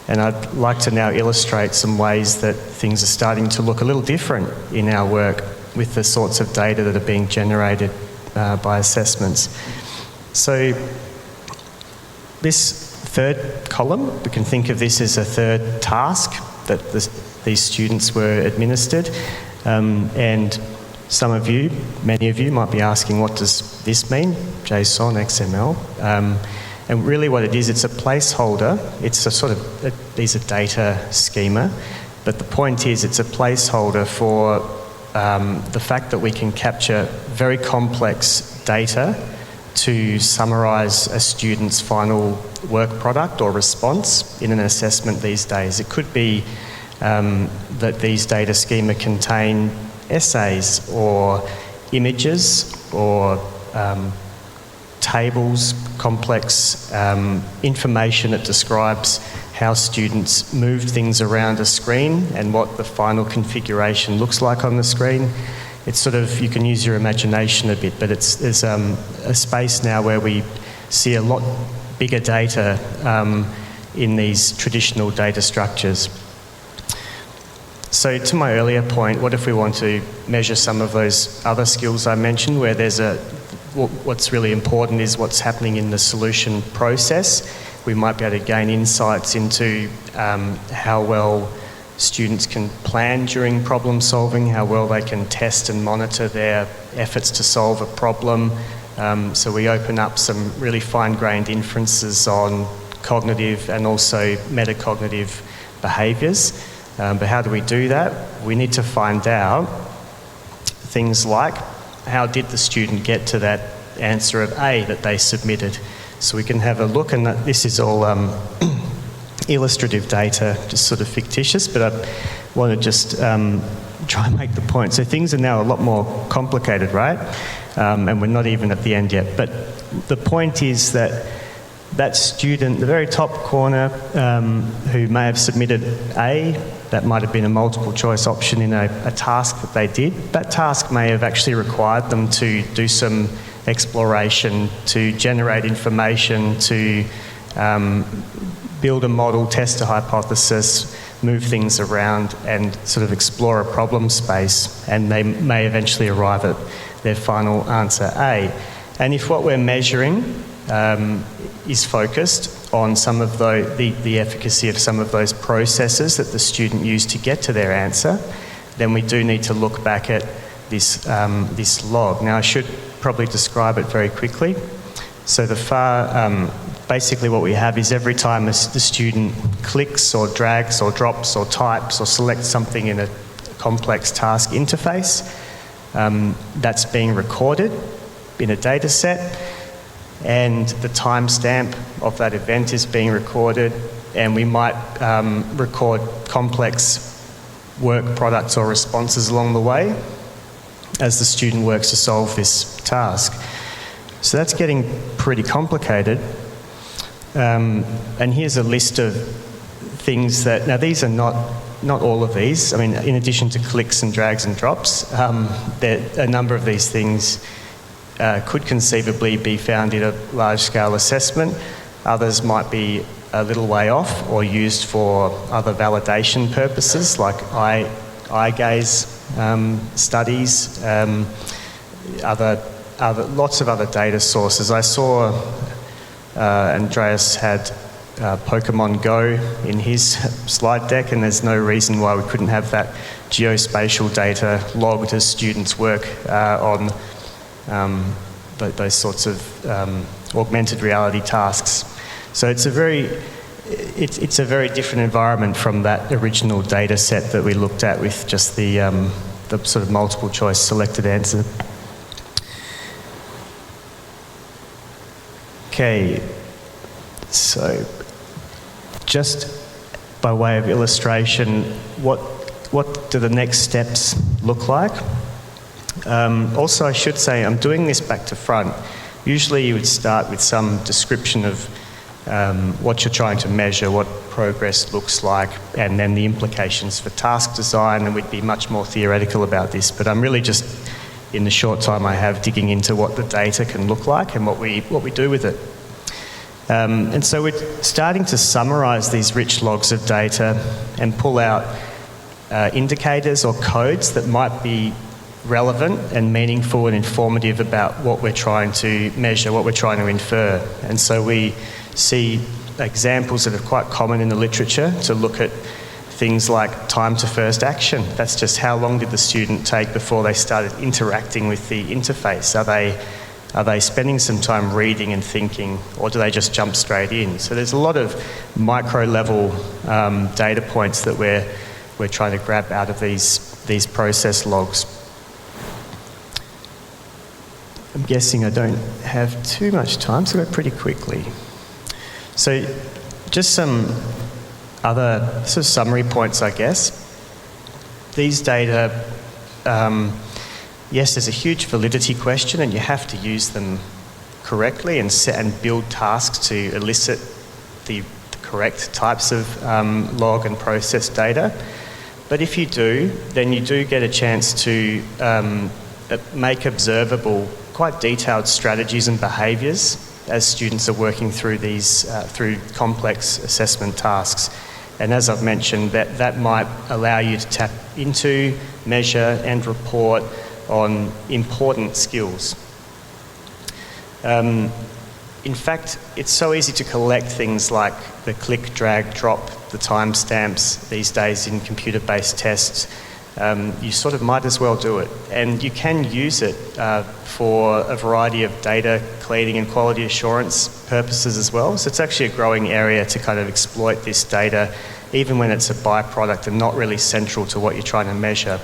F: And I'd like to now illustrate some ways that things are starting to look a little different in our work with the sorts of data that are being generated by assessments. So this third column, we can think of this as a third task that these students were administered. And some of you, many of you might be asking, what does this mean? JSON, XML. And really what it is, it's a placeholder. It's a sort of, these are data schema, but the point is it's a placeholder for the fact that we can capture very complex data to summarise a student's final work product or response in an assessment these days. It could be that these data schema contain essays or images or tables, complex information that describes how students moved things around a screen and what the final configuration looks like on the screen. It's sort of, you can use your imagination a bit, but there's a space now where we see a lot bigger data in these traditional data structures. So to my earlier point, what if we want to measure some of those other skills I mentioned, where there's what's really important is what's happening in the solution process. We might be able to gain insights into how well students can plan during problem solving, how well they can test and monitor their efforts to solve a problem. So we open up some really fine-grained inferences on cognitive and also metacognitive behaviours. But how do we do that? We need to find out things like, how did the student get to that answer of A that they submitted? So we can have a look, and this is all illustrative data, just sort of fictitious, but I want to just try and make the point. So things are now a lot more complicated, right? And we're not even at the end yet. But the point is that that student, the very top corner, who may have submitted A, that might have been a multiple choice option in a task that they did. That task may have actually required them to do some exploration, to generate information, to build a model, test a hypothesis, move things around and sort of explore a problem space, and they may eventually arrive at their final answer A. And if what we're measuring is focused on some of the efficacy of some of those processes that the student used to get to their answer, then we do need to look back at this, this log. Now I should probably describe it very quickly. So basically what we have is every time the student clicks or drags or drops or types or selects something in a complex task interface, that's being recorded in a data set, and the timestamp of that event is being recorded, and we might record complex work products or responses along the way as the student works to solve this task. So that's getting pretty complicated. And here's a list of things that, now these are not all of these. I mean, in addition to clicks and drags and drops, a number of these things could conceivably be found in a large-scale assessment. Others might be a little way off or used for other validation purposes like eye gaze studies, lots of other data sources. I saw Andreas had Pokemon Go in his slide deck, and there's no reason why we couldn't have that geospatial data logged as students work on those sorts of augmented reality tasks. So it's a very different environment from that original data set that we looked at with just the sort of multiple choice selected answer. Okay, so just by way of illustration, what do the next steps look like? Also, I should say I'm doing this back to front. Usually you would start with some description of what you're trying to measure, what progress looks like, and then the implications for task design, and we'd be much more theoretical about this, but I'm really just, in the short time I have, digging into what the data can look like and what we do with it. And so we're starting to summarise these rich logs of data and pull out indicators or codes that might be relevant and meaningful and informative about what we're trying to measure, what we're trying to infer. And so we see examples that are quite common in the literature to look at things like time to first action. That's just how long did the student take before they started interacting with the interface. Are they spending some time reading and thinking, or do they just jump straight in? So there's a lot of micro-level data points that we're trying to grab out of these process logs. I'm guessing I don't have too much time, so I'll go pretty quickly. So just some other sort of summary points, I guess. These data, yes, there's a huge validity question, and you have to use them correctly and build tasks to elicit the correct types of log and process data. But if you do, then you do get a chance to make observable quite detailed strategies and behaviours as students are working through these through complex assessment tasks. And as I've mentioned, that might allow you to tap into, measure and report on important skills. In fact, it's so easy to collect things like the click, drag, drop, the timestamps these days in computer-based tests. You sort of might as well do it. And you can use it for a variety of data cleaning and quality assurance purposes as well. So it's actually a growing area to kind of exploit this data, even when it's a byproduct and not really central to what you're trying to measure.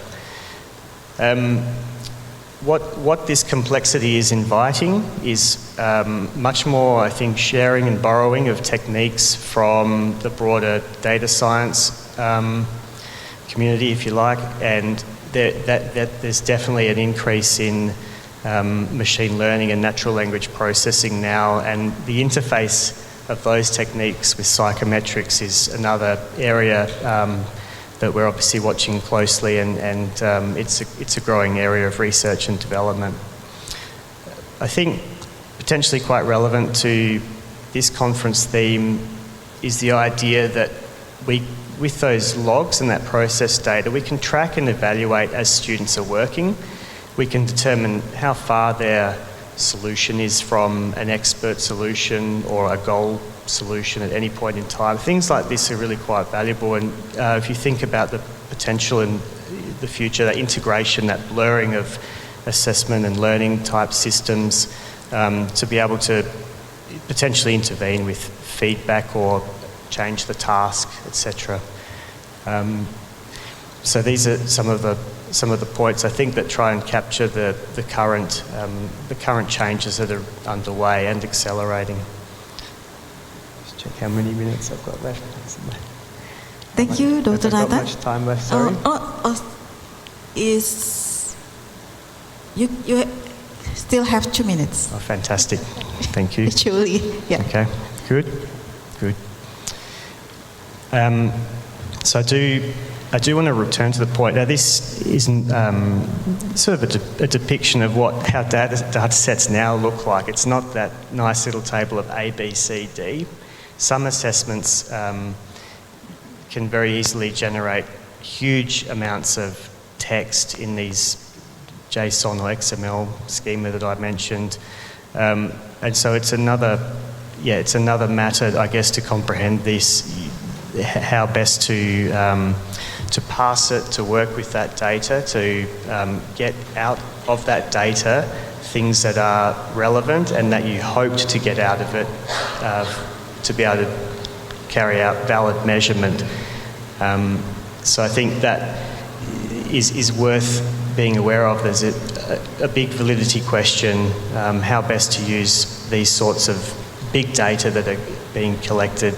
F: What this complexity is inviting is much more, I think, sharing and borrowing of techniques from the broader data science community, if you like, and there's definitely an increase in machine learning and natural language processing now, and the interface of those techniques with psychometrics is another area that we're obviously watching closely, and it's a growing area of research and development. I think potentially quite relevant to this conference theme is the idea that with those logs and that process data, we can track and evaluate as students are working. We can determine how far their solution is from an expert solution or a goal solution at any point in time. Things like this are really quite valuable, and if you think about the potential in the future, that integration, that blurring of assessment and learning type systems, to be able to potentially intervene with feedback or change the task, etc. So these are some of the some of the points I think that try and capture the current changes that are underway and accelerating. Just check how many minutes I've got left.
A: Thank you, Dr.
F: Have I got
A: Nathan.
F: much time left? Sorry.
A: You still have 2 minutes.
F: Oh, fantastic. Thank you.
A: Actually, yeah.
F: Okay, good. So I do want to return to the point. Now, this isn't sort of a depiction of how data sets now look like. It's not that nice little table of A, B, C, D. Some assessments can very easily generate huge amounts of text in these JSON or XML schema that I mentioned. And so it's another matter, I guess, to comprehend this, how best to parse it, to work with that data, to get out of that data things that are relevant and that you hoped to get out of it to be able to carry out valid measurement. So I think that is worth being aware of. There's a big validity question, how best to use these sorts of big data that are being collected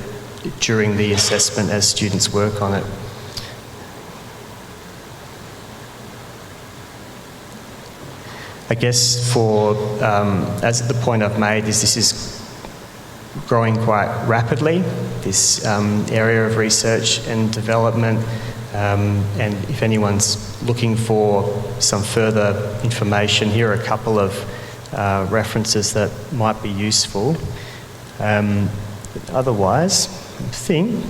F: during the assessment as students work on it. I guess as the point I've made is this is growing quite rapidly, this area of research and development, and if anyone's looking for some further information, here are a couple of references that might be useful. But otherwise, I think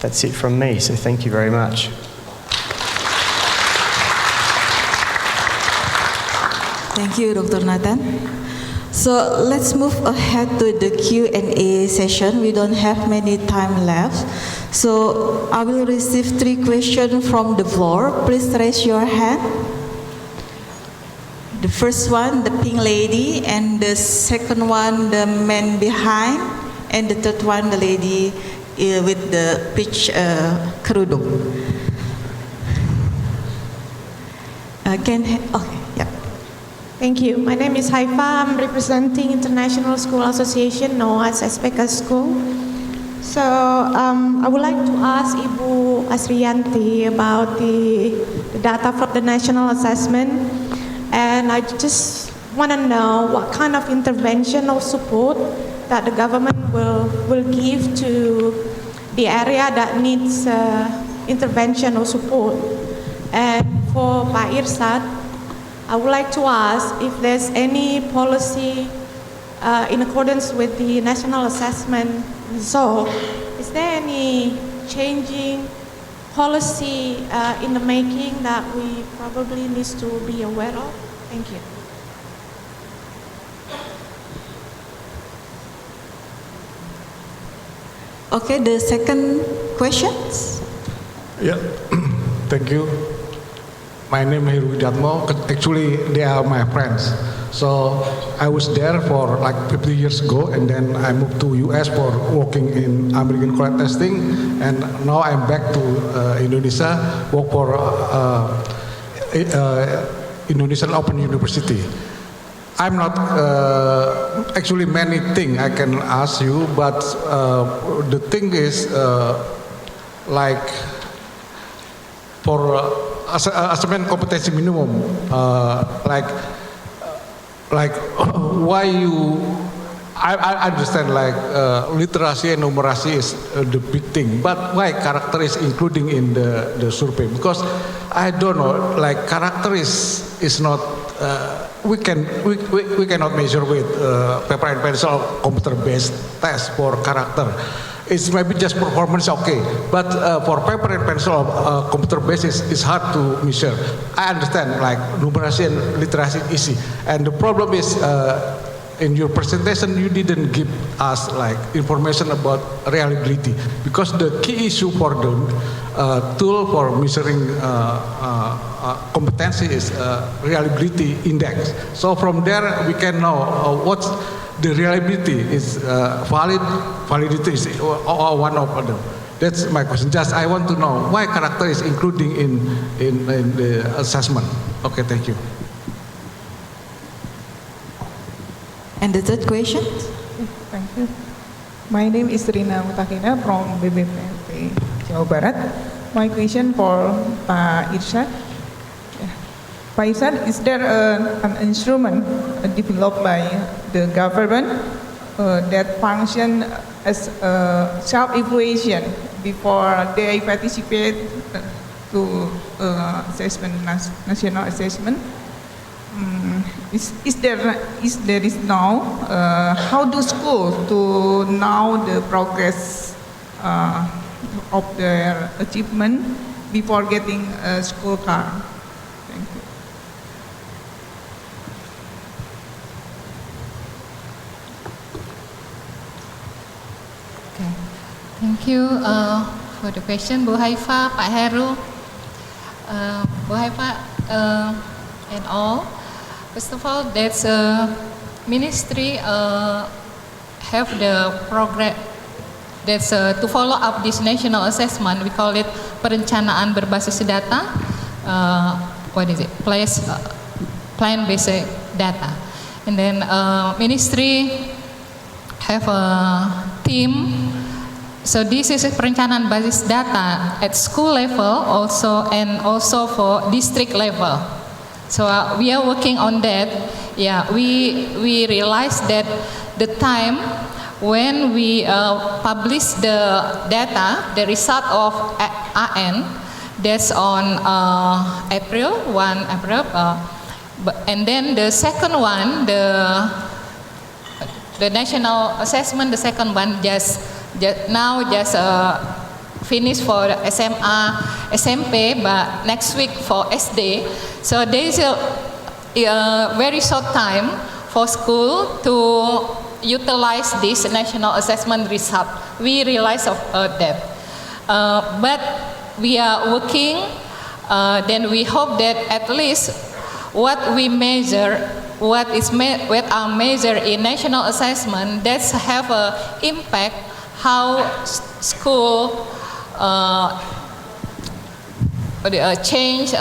F: that's it from me, so thank you very much.
A: Thank you, Dr. Nathan. So let's move ahead to the Q&A session. We don't have many time left. So I will receive 3 questions from the floor. Please raise your hand. The first one, the pink lady, and the second one, the man behind, and the third one, the lady with the peach kerudung. Okay, yeah.
G: Thank you. My name is Haifa. I'm representing International School Association, known as SPK School. So I would like to ask Ibu Asrijanty about the data for the national assessment. And I just want to know what kind of intervention or support that the government will give to the area that needs intervention or support. And for Pak Irsyad, I would like to ask if there's any policy in accordance with the national assessment result. Is there any changing policy in the making that we probably need to be aware of? Thank you.
A: Okay, the second question.
H: Yeah, thank you. My name is Irsyad Zamjani. Actually, they are my friends. So I was there for like 50 years ago, and then I moved to US for working in American color testing, and now I'm back to Indonesia, work for Indonesian Open University. I'm not actually many things I can ask you, but the thing is like for assessment competency minimum, like why you, I understand like literacy and numeracy is the big thing, but why character is including in the survey? Because I don't know, like character is not, we cannot measure with paper and pencil computer based test for character. It's maybe just performance okay, but for paper and pencil computer based is hard to measure. I understand like numeracy and literacy is easy, and the problem is in your presentation you didn't give us like information about reliability, because the key issue for the tool for measuring competency is reliability index. So from there we can know what's the reliability is validity is one of them. That's my question. Just I want to know why character is including in the assessment. Okay, thank you.
A: And the third question?
I: Thank you. My name is Rahmawati from BBPT Jawa Barat. My question for Pak Irsyad. Pak Irsyad, is there an instrument developed by the government that function as a self-evaluation before they participate to assessment, national assessment? Is there now, how do schools to know the progress of their achievement before getting a school card? Thank you.
B: Okay. Thank you for the question, Bu Haifa, Pak Heru, Bu Haifa, and all. First of all, that's ministry have the program that's to follow up this national assessment. We call it perencanaan berbasis data. What is it? Plan-based data. And then ministry have a team. So this is a perencanaan basis data at school level also, and also for district level. So we are working on that. Yeah, we realized that the time when we publish the data, the result of AN, that's on April. And then the second one, the national assessment, the second one just finished for SMA, SMP, but next week for SD. So there is a very short time for school to utilize this national assessment result. We realize of that. But we are working, then we hope that at least what we measure, what are measured in national assessment, that's have an impact how school change,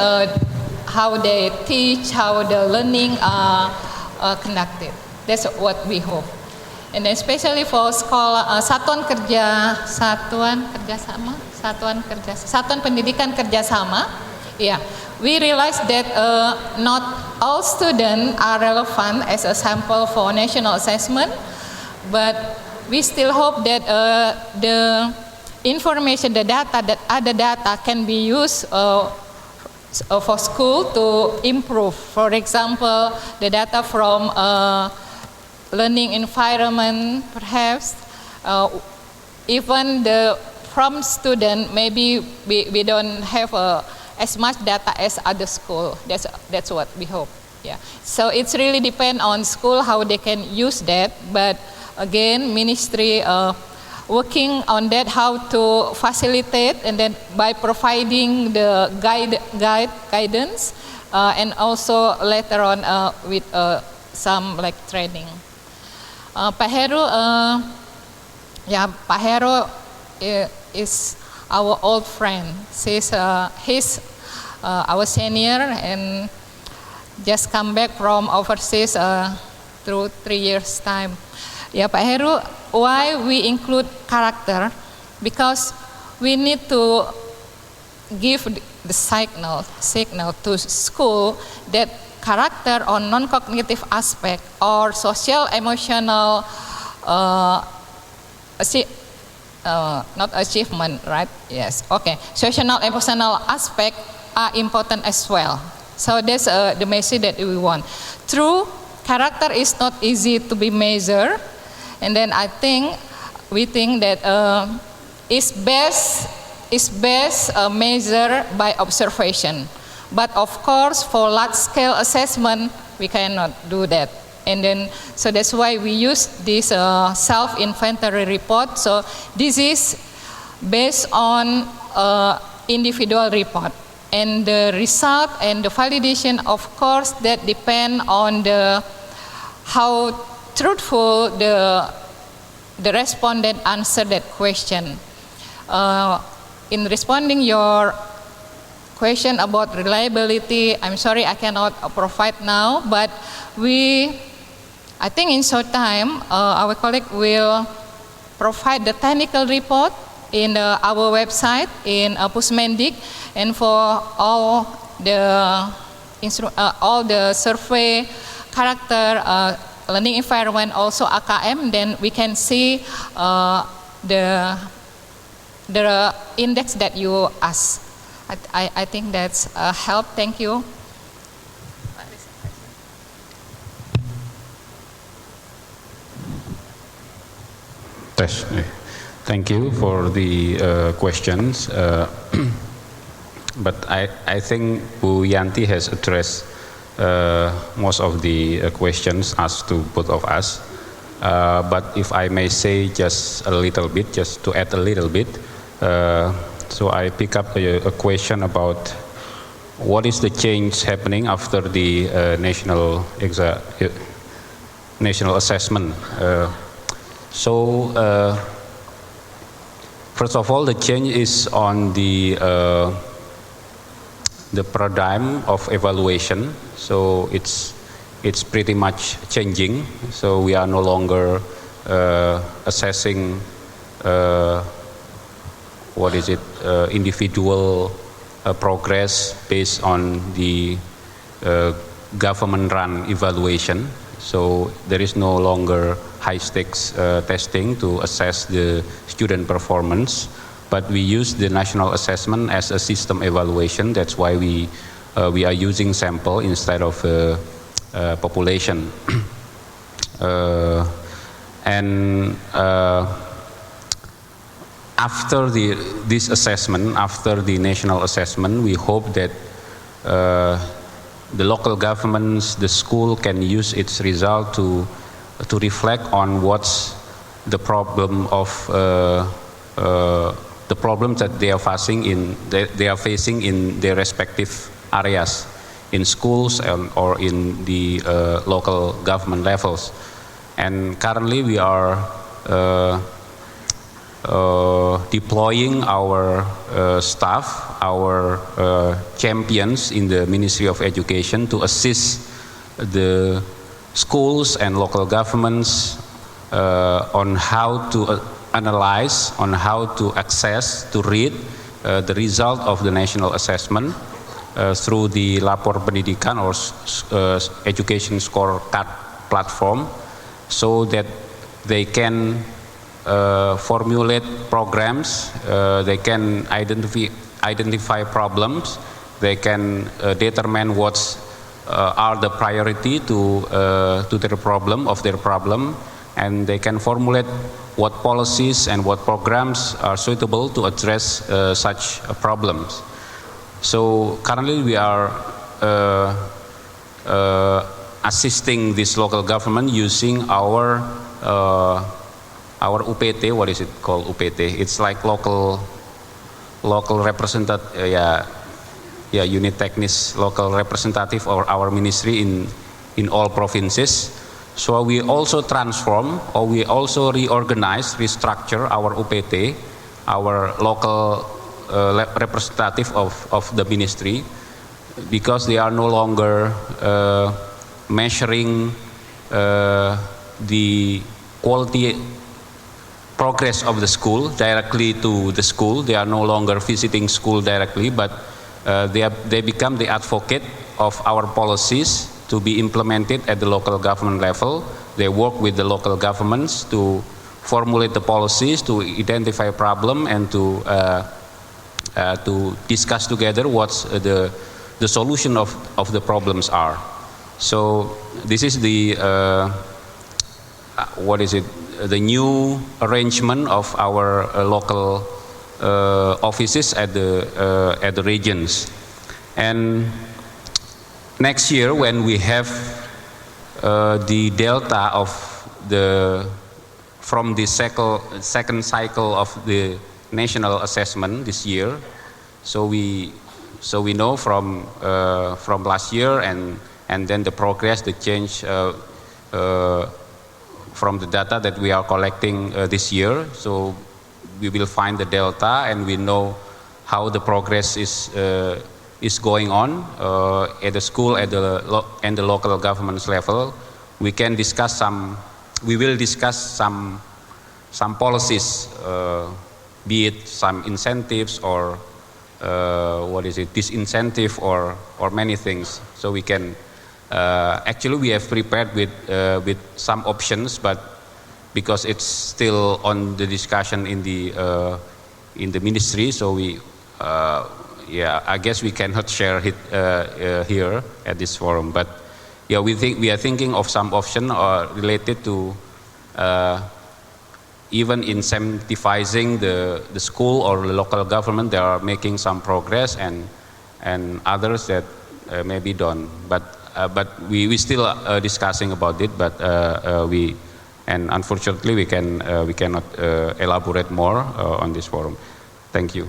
B: how they teach, how the learning are conducted. That's what we hope. And especially for sekolah satuan pendidikan kerjasama, yeah, we realize that not all students are relevant as a sample for national assessment, but we still hope that the information, the data, that other data can be used for school to improve. For example, the data from learning environment, perhaps, even from student, maybe we don't have as much data as other school. That's what we hope. Yeah. So it's really depend on school how they can use that. But again, ministry working on that, how to facilitate, and then by providing the guidance, and also later on with some like training. Pak Heru, Pak Heru is our old friend. He's our senior and just come back from overseas through 3 years time. Yeah, Pak Heru, why we include character? Because we need to give the signal to school that character or non-cognitive aspect or social emotional not achievement, right? Yes, okay. Social emotional aspect are important as well. So that's the message that we want. True, character is not easy to be measured. And then we think that it's best measured by observation. But of course, for large-scale assessment, we cannot do that. And then, so that's why we use this self-inventory report. So this is based on individual report. And the result and the validation, of course, that depend on how truthful the respondent answered that question. in responding your question about reliability, I'm sorry I cannot provide now, but I think in short time, our colleague will provide the technical report in our website in Pusmendik, and for all the survey character learning environment, also AKM, then we can see the index that you asked. I think that's a help. Thank you.
C: Thank you for the questions. But I think Bu Yanti has addressed most of the questions asked to both of us. But if I may say just a little bit, just to add a little bit, so I pick up a question about what is the change happening after the national assessment. First of all, the change is on the paradigm of evaluation. So it's pretty much changing. So we are no longer assessing individual progress based on the government-run evaluation. So there is no longer high-stakes testing to assess the student performance, but we use the national assessment as a system evaluation. That's why we are using sample instead of population. After this assessment, after the national assessment, we hope that the local governments, the school can use its result to reflect on what's the problem of the problems that they are facing in their respective areas, in schools or in the local government levels. And currently we are deploying our staff, our champions in the Ministry of Education to assist the schools and local governments on how to analyze, on how to access, to read the result of the national assessment through the Lapor Pendidikan or Education Scorecard platform, so that they can formulate programs, they can identify problems, they can determine what are the priority to their problem, and they can formulate what policies and what programs are suitable to address such problems. So currently we are assisting this local government using our UPT. What is it called, UPT? It's like local representative, unit techniques, local representative of our ministry in all provinces. So we also transform, or we also reorganize, restructure our UPT, our local representative of the ministry, because they are no longer measuring the quality progress of the school directly to the school. They are no longer visiting school directly, but they become the advocate of our policies to be implemented at the local government level. They work with the local governments to formulate the policies, to identify problem, and to discuss together what's the solution of the problems are. So this is the the new arrangement of our local offices at the regions. And next year, when we have the delta of from the second cycle of the national assessment this year, so we know from last year and then the progress, the change from the data that we are collecting this year. So we will find the delta and we know how the progress is going on at the school and the local government's level. We can discuss we will discuss some policies, be it some incentives or disincentive or many things. So we can actually we have prepared with some options, but because it's still on the discussion in the ministry, so I guess we cannot share it here at this forum. But yeah, we are thinking of some option related to even incentivizing the school or the local government. They are making some progress, and others that maybe don't. But we still discussing about it. But and unfortunately we cannot elaborate more on this forum. Thank you.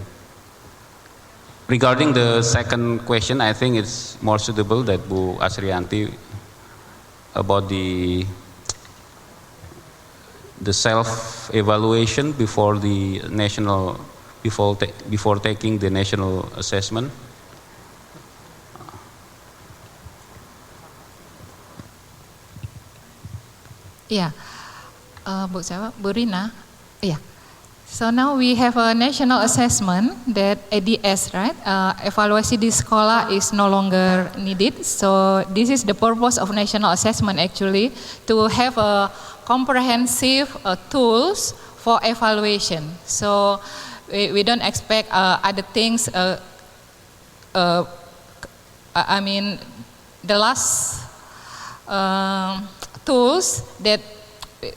C: Regarding the second question, I think it's more suitable that Bu Asrijanty about the self-evaluation before taking the national assessment.
B: Yeah, Bu Rina. Yeah. So now we have a national assessment that ADS, right? Evaluasi di sekolah is no longer needed. So this is the purpose of national assessment actually, to have a comprehensive tools for evaluation. So we don't expect other things. I mean, the last tools that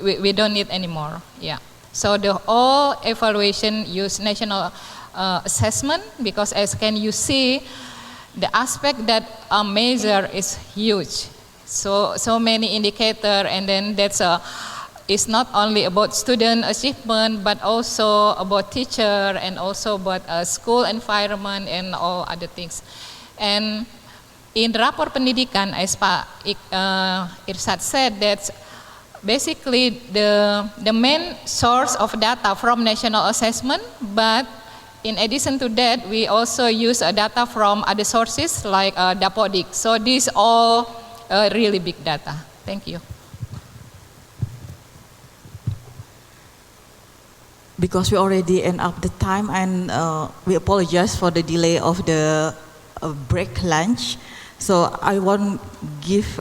B: we don't need anymore. Yeah. So the all evaluation use national assessment, because as can you see, the aspect that measure is huge. So many indicator, and then that's it's not only about student achievement, but also about teacher, and also about school environment and all other things. And in rapor pendidikan, as Pak Irsyad said, that basically the main source of data from national assessment, but in addition to that, we also use data from other sources like Dapodik. So these all really big data. Thank you.
A: Because we already end up the time, and we apologize for the delay of the break lunch. So I won't give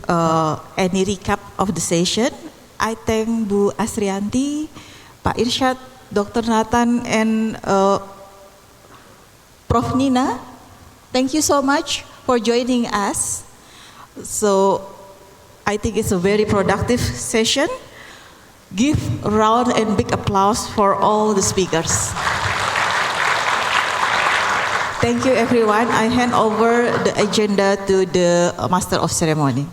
A: any recap of the session. I thank Bu Asrijanty, Pak Irsyad, Dr. Nathan, and Prof Nina. Thank you so much for joining us. So I think it's a very productive session. Give a round and big applause for all the speakers. Thank you, everyone. I hand over the agenda to the Master of Ceremony.